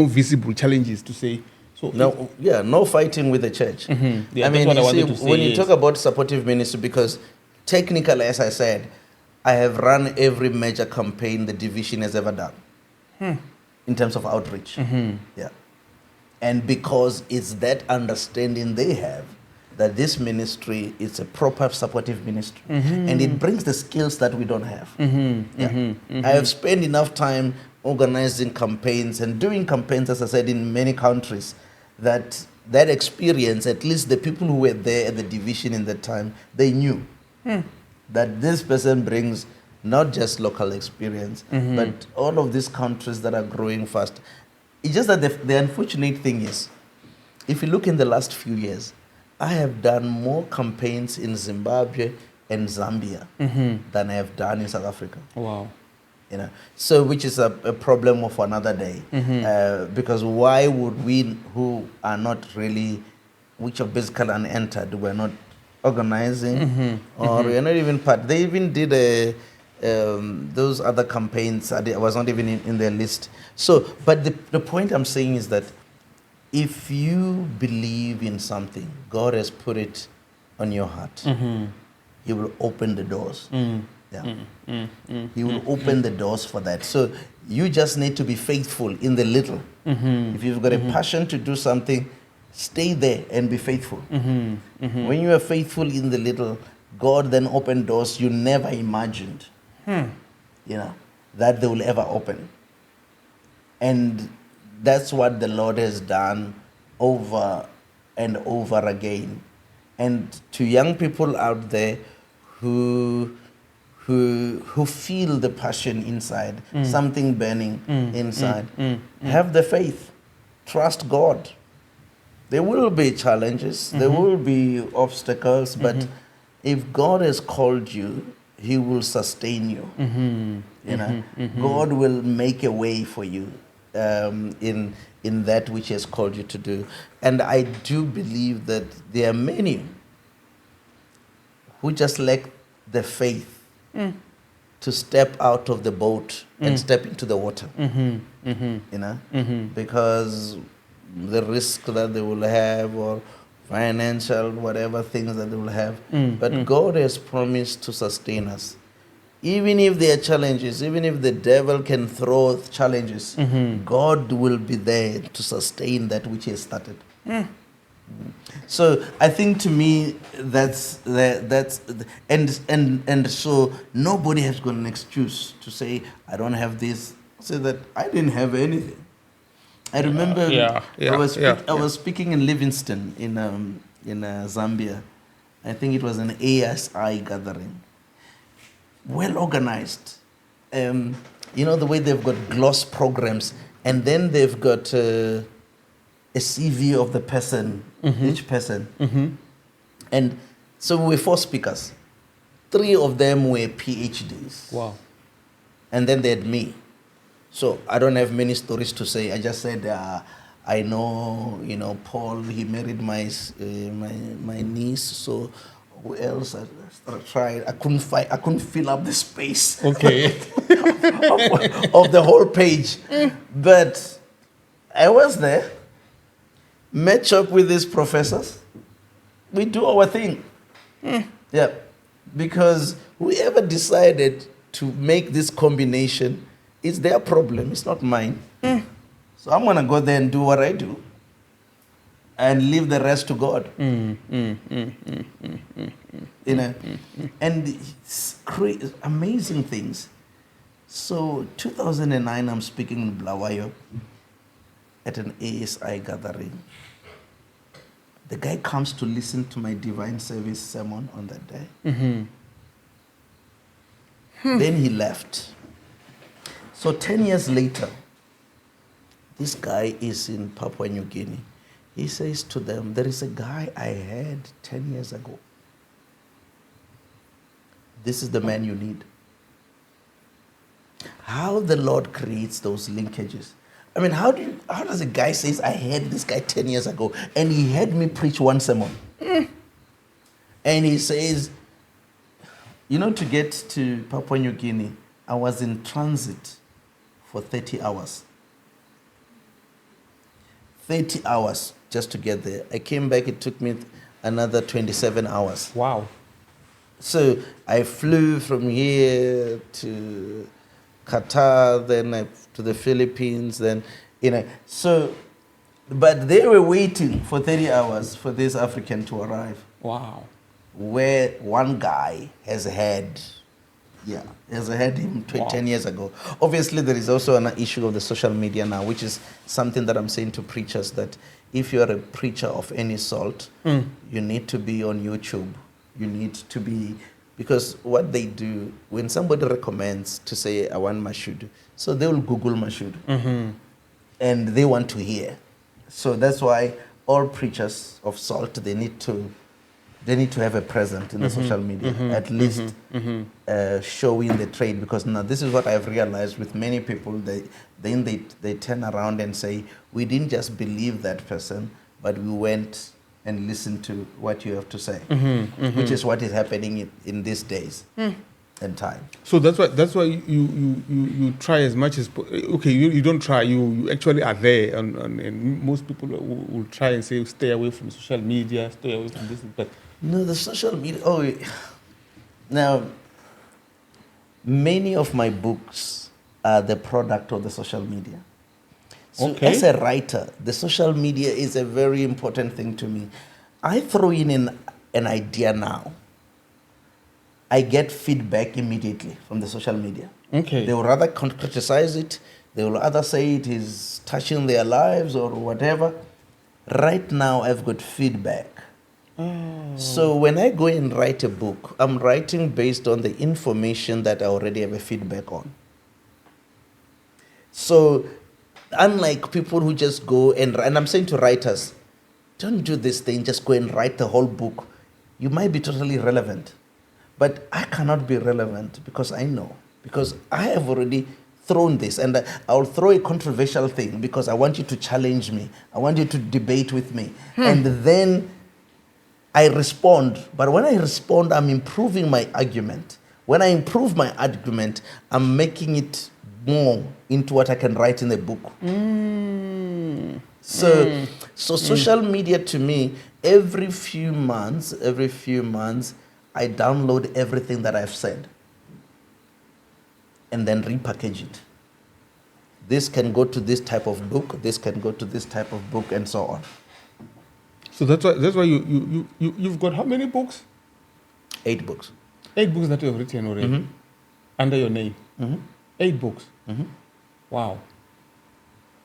visible challenges to say. So no fighting with the church. Yeah, I mean, that's what I you wanted see, to say, when you yes. talk about supportive ministry, because technically, as I said, I have run every major campaign the division has ever done in terms of outreach. Yeah. And because it's that understanding they have that this ministry is a proper supportive ministry, and it brings the skills that we don't have. I have spent enough time organizing campaigns and doing campaigns, as I said, in many countries, that experience, at least the people who were there at the division in that time, they knew that this person brings not just local experience, but all of these countries that are growing fast. It's just that the unfortunate thing is, if you look in the last few years, I have done more campaigns in Zimbabwe and Zambia than I have done in South Africa. Wow. You know, so which is a problem of another day. Because why would we, who are not really, which are basically unentered, we're not organizing, or we're not even part. They even did those other campaigns. I was not even in their list. So, but the point I'm saying is that if you believe in something, God has put it on your heart, He will open the doors. He will open the doors for that. So you just need to be faithful in the little. If you've got a passion to do something, stay there and be faithful. When you are faithful in the little, God then opened doors you never imagined, that they will ever open. And that's what the Lord has done over and over again. And to young people out there who feel the passion inside, something burning inside, have the faith, trust God. There will be challenges, there will be obstacles, but if God has called you, He will sustain you. God will make a way for you in that which He has called you to do. And I do believe that there are many who just lack the faith to step out of the boat and step into the water, because the risk that they will have, or financial, whatever things that they will have. But God has promised to sustain us. Even if there are challenges, even if the devil can throw challenges, God will be there to sustain that which He has started. So I think to me and so nobody has got an excuse to say I don't have this. Say that I didn't have anything. I remember I was speaking in Livingston in Zambia. I think it was an ASI gathering. Well organized. You know the way they've got gloss programs, and then they've got a CV of the person, each person. And so we were 4 speakers. 3 of them were PhDs. Wow. And then they had me. So I don't have many stories to say. I just said, I know, Paul, he married my niece. So who else? I tried. I couldn't fill up the space. Okay. of the whole page. But I was there. Match up with these professors. We do our thing. Yeah. Because whoever decided to make this combination, it's their problem. It's not mine. So I'm going to go there and do what I do and leave the rest to God. And it's amazing things. So 2009, I'm speaking in Blawayo at an ASI gathering. The guy comes to listen to my divine service sermon on that day. Then he left. So 10 years later, this guy is in Papua New Guinea. He says to them, there is a guy I had 10 years ago. This is the man you need. How the Lord creates those linkages. I mean, how does a guy say, I had this guy 10 years ago, and he had me preach one sermon. And he says, to get to Papua New Guinea, I was in transit for 30 hours. 30 hours just to get there. I came back, it took me another 27 hours. Wow. So I flew from here to Qatar, then to the Philippines, then, so, but they were waiting for 30 hours for this African to arrive. Wow. Where one guy has had him 10 years ago. Obviously, there is also an issue of the social media now, which is something that I'm saying to preachers, that if you're a preacher of any sort, you need to be on YouTube. You need to be, because what they do, when somebody recommends to say, I want Mashudu, so they will Google Mashudu. And they want to hear. So that's why all preachers of salt, they need to have a presence in the social media, at least showing the trade. Because now this is what I've realized with many people. They turn around and say, we didn't just believe that person, but we went and listened to what you have to say, which is what is happening in these days and time. So that's why you try as much as okay. You don't try. You actually are there, and most people will try and say, stay away from social media, stay away from this, but. No, the social media. Now, many of my books are the product of the social media. So as a writer, the social media is a very important thing to me. I throw in an idea now. I get feedback immediately from the social media. Okay. They will rather criticize it. They will either say it is touching their lives or whatever. Right now, I've got feedback. So when I go and write a book, I'm writing based on the information that I already have a feedback on. So unlike people who just go and I'm saying to writers, don't do this thing, just go and write the whole book. You might be totally relevant, but I cannot be relevant because I know, because I have already thrown this, and I'll throw a controversial thing because I want you to challenge me. I want you to debate with me. And then I respond, but when I respond, I'm improving my argument. When I improve my argument, I'm making it more into what I can write in the book. So social media to me, every few months, I download everything that I've said and then repackage it. This can go to this type of book, this can go to this type of book, and so on. So that's why you've got how many books? 8 books. 8 books that you have written already under your name. 8 books. Wow.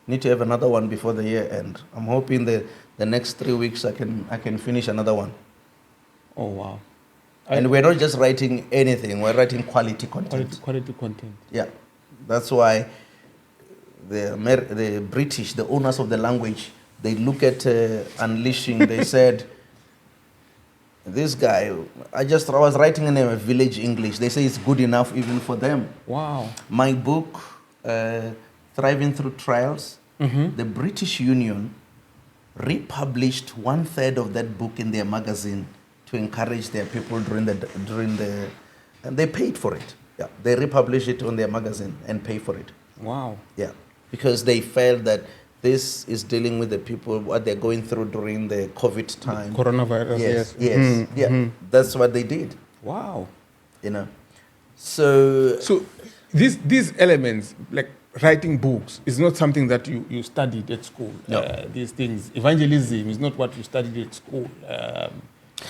Need to have another one before the year end. I'm hoping the next 3 weeks I can finish another one. Oh wow. And we're not just writing anything, we're writing quality content. Quality content. Yeah. That's why the British, the owners of the language, they look at Unleashing, they said, this guy, I was writing in a village English. They say it's good enough even for them. Wow. My book, Thriving Through Trials, the British Union republished 1/3 of that book in their magazine to encourage their people during the and they paid for it. Yeah, they republish it on their magazine and pay for it. Wow. Yeah, because they felt that this is dealing with the people, what they're going through during the COVID time. Coronavirus. Yes. That's what they did. Wow. So these elements, like writing books, is not something that you studied at school. No. These things, evangelism is not what you studied at school.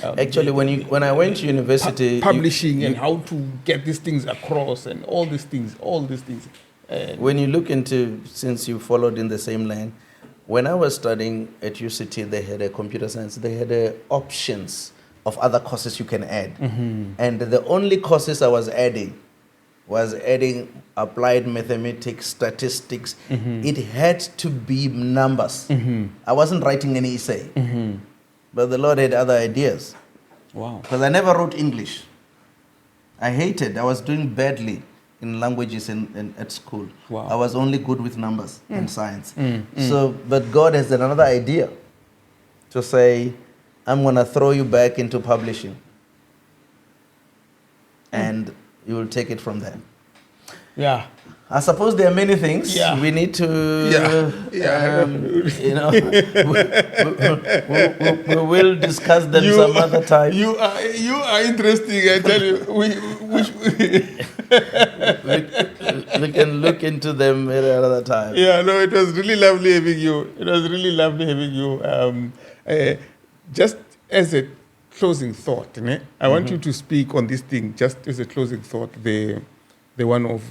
Actually, when I went to university, publishing and how to get these things across and all these things. When you look into, since you followed in the same lane, when I was studying at UCT, they had a computer science, they had options of other courses you can add. And the only courses I was adding applied mathematics, statistics. It had to be numbers. I wasn't writing any essay. But the Lord had other ideas. Wow. Because I never wrote English. I was doing badly in languages at school. Wow. I was only good with numbers and science. But God has another idea to say, I'm going to throw you back into publishing. And you will take it from there. Yeah. I suppose there are many things we need to, we will discuss them some other time. You are interesting, I tell you. We can look into them at another time. Yeah, no, it was really lovely having you. Just as a closing thought, I want you to speak on this thing, just as a closing thought, the one of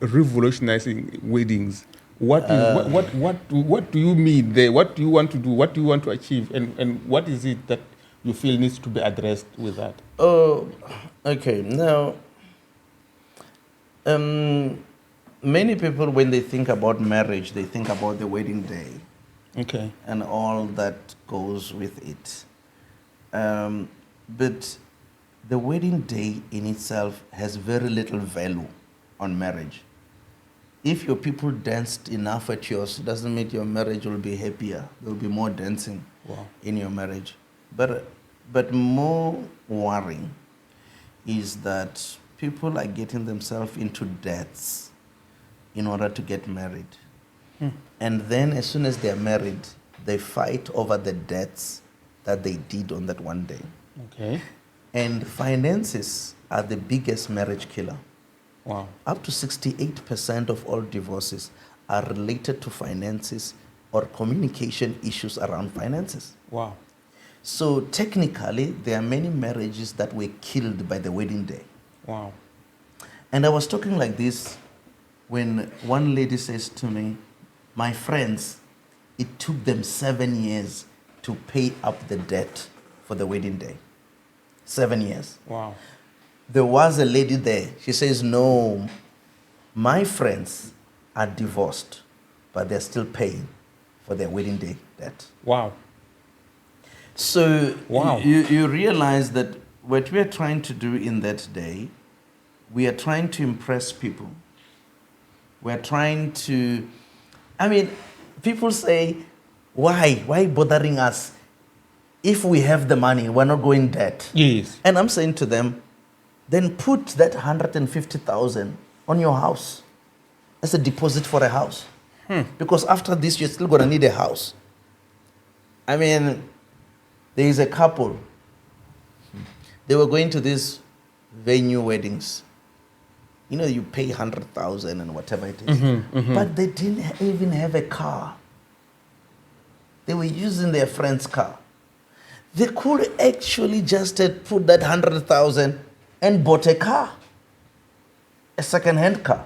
revolutionizing weddings. What do you mean there? What do you want to do? What do you want to achieve? And what is it that you feel needs to be addressed with that? Oh, okay. Now, many people, when they think about marriage, they think about the wedding day. Okay. And all that goes with it. But the wedding day in itself has very little value on marriage. If your people danced enough at yours, it doesn't mean your marriage will be happier. There will be more dancing in your marriage. But more worrying is that people are getting themselves into debts in order to get married. And then as soon as they're married, they fight over the debts that they did on that one day. Okay. And finances are the biggest marriage killer. Wow. Up to 68% of all divorces are related to finances or communication issues around finances. Wow. So technically, there are many marriages that were killed by the wedding day. Wow. And I was talking like this when one lady says to me, my friends, it took them 7 years to pay up the debt for the wedding day. 7 years. Wow. There was a lady there. She says, no, my friends are divorced, but they're still paying for their wedding day debt. Wow. So you realize that what we are trying to do in that day, we are trying to impress people. We're trying to, people say, why bothering us? If we have the money, we're not going debt. Yes. And I'm saying to them, then put that 150,000 on your house as a deposit for a house. Because after this, you're still going to need a house. I mean, there is a couple. They were going to these venue weddings. You know, you pay 100,000 and whatever it is. But they didn't even have a car. They were using their friend's car. They could actually just have put that 100,000 and bought a car, a second-hand car,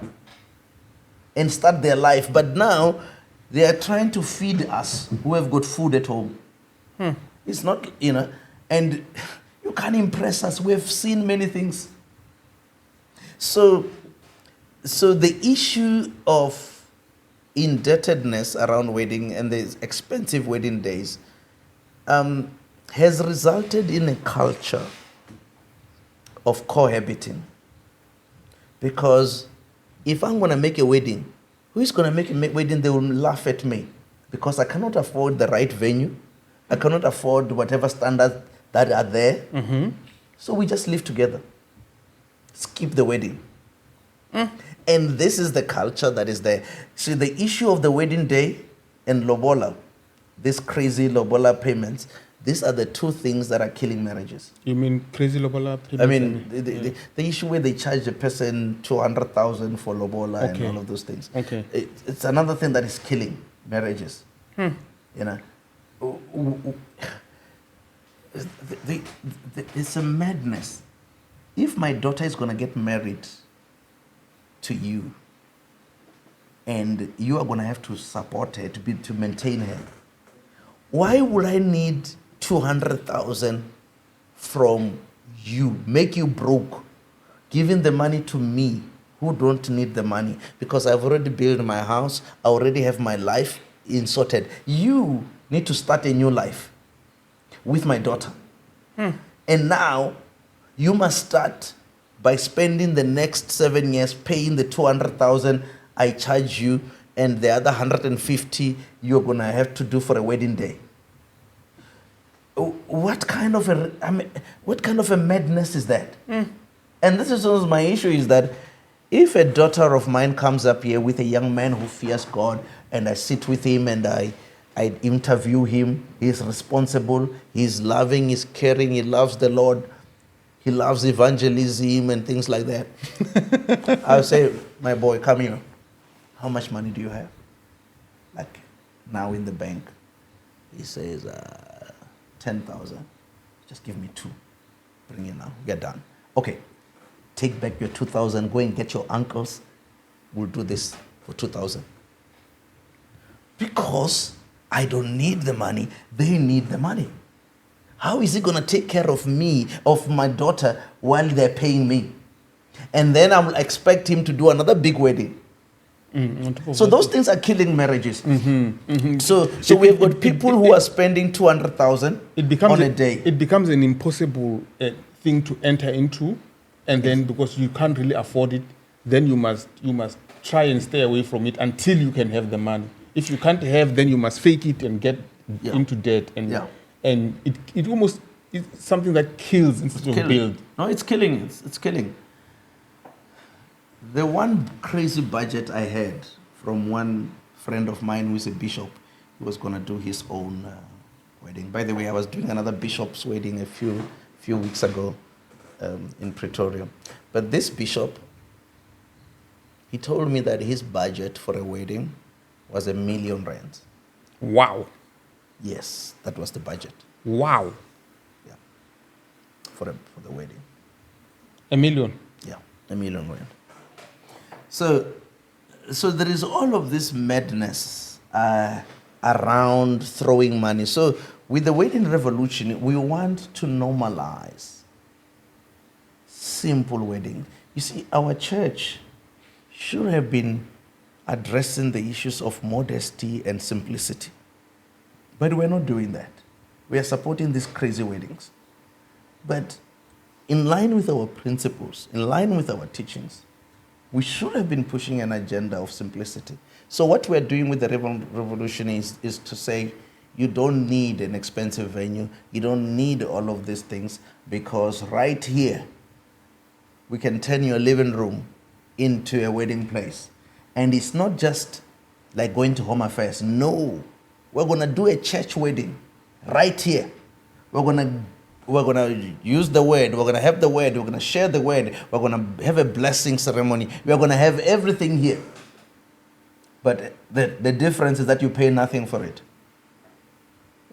and start their life. But now they are trying to feed us who have got food at home. It's not, and you can't impress us. We have seen many things. So the issue of indebtedness around wedding and the expensive wedding days has resulted in a culture of cohabiting. Because if I'm going to make a wedding, who is going to make a wedding? They will laugh at me because I cannot afford the right venue. I cannot afford whatever standards that are there. So we just live together. Skip the wedding. And this is the culture that is there. See, the issue of the wedding day and lobola, these crazy lobola payments, these are the two things that are killing marriages. You mean crazy lobola payments? I mean, the issue where they charge the person 200,000 for lobola and all of those things. It's another thing that is killing marriages. It's a madness. If my daughter is going to get married to you and you are going to have to support her to maintain her, why would I need 200,000 from you, make you broke, giving the money to me who don't need the money? Because I've already built my house, I already have my life sorted. You need to start a new life with my daughter. And now you must start by spending the next 7 years paying the 200,000 I charge you, and the other 150 you're going to have to do for a wedding day. What kind of a madness is that? And this is also my issue, is that if a daughter of mine comes up here with a young man who fears God, and I sit with him and I interview him, he's responsible, he's loving, he's caring, he loves the Lord, he loves evangelism and things like that. I'll say, my boy, come here. How much money do you have? Like now in the bank. He says, 10,000. Just give me 2. Bring it now. Get done. Okay. Take back your 2,000. Go and get your uncles. We'll do this for 2,000. Because I don't need the money. They need the money. How is he going to take care of me, of my daughter, while they're paying me? And then I'll expect him to do another big wedding. So those things are killing marriages. So we've got people who are spending 200,000 on a day. It becomes an impossible thing to enter into, and then because you can't really afford it, then you must try and stay away from it until you can have the money. If you can't have, then you must fake it and get into debt, and it almost is something that kills instead of build. No, it's killing. It's killing. The one crazy budget I had from one friend of mine who is a bishop, he was going to do his own wedding. By the way, I was doing another bishop's wedding a few weeks ago in Pretoria. But this bishop, he told me that his budget for a wedding was R1 million. Wow. Yes, that was the budget. Wow. Yeah. For the wedding. R1 million? Yeah, R1 million. So there is all of this madness around throwing money. So with the wedding revolution, we want to normalize simple wedding. You see, our church should have been addressing the issues of modesty and simplicity. But we're not doing that. We are supporting these crazy weddings. But in line with our principles, in line with our teachings, we should have been pushing an agenda of simplicity. So what we're doing with the revolution is to say, you don't need an expensive venue, you don't need all of these things, because right here, we can turn your living room into a wedding place. And it's not just like going to Home Affairs. No, we're going to do a church wedding right here. We're going to use the word. We're going to have the word. We're going to share the word. We're going to have a blessing ceremony. We're going to have everything here. But the difference is that you pay nothing for it.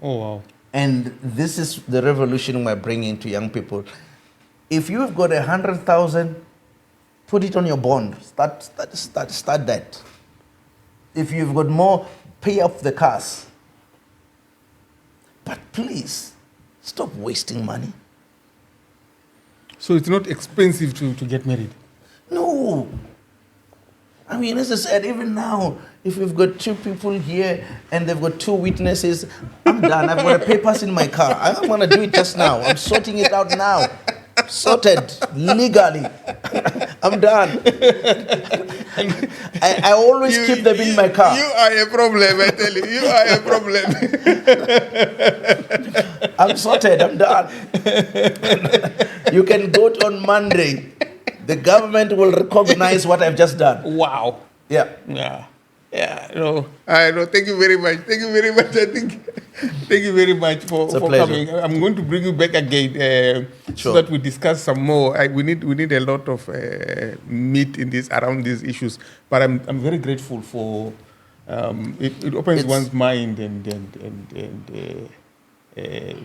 Oh, wow. And this is the revolution we're bringing to young people. If you've got 100,000, put it on your bond. Start that. If you've got more, pay off the cars. But please, stop wasting money. So it's not expensive to get married? No. I mean, as I said, even now, if we've got 2 people here and they've got 2 witnesses, I'm done. I've got the papers in my car. I don't want to do it just now. I'm sorting it out now. Sorted legally. I'm done. I always keep them in my car. You are a problem, I tell you. You are a problem. I'm sorted. I'm done. You can vote on Monday. The government will recognize what I've just done. Wow. Yeah. Yeah. Yeah. No. I know. Thank you very much. Thank you very much. Thank you very much for coming. I'm going to bring you back again so that we discuss some more. We need a lot of meat in this around these issues. But I'm very grateful for it opens one's mind and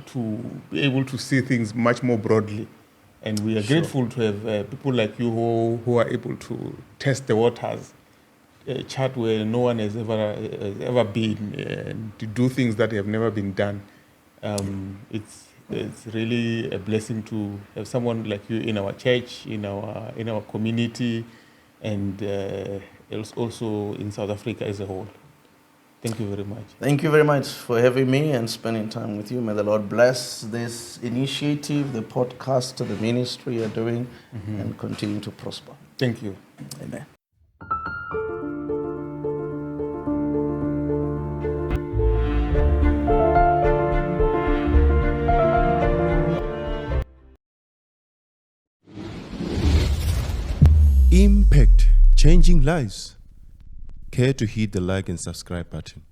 to be able to see things much more broadly. And we are grateful to have people like you who are able to test the waters, chat where no one has ever been, and to do things that have never been done. It's really a blessing to have someone like you in our church, in our community, and also in South Africa as a whole. Thank you very much. Thank you very much for having me and spending time with you. May the Lord bless this initiative, the podcast, the ministry you're doing, and continue to prosper. Thank you. Amen. Impact, changing lives. Care to hit the like and subscribe button.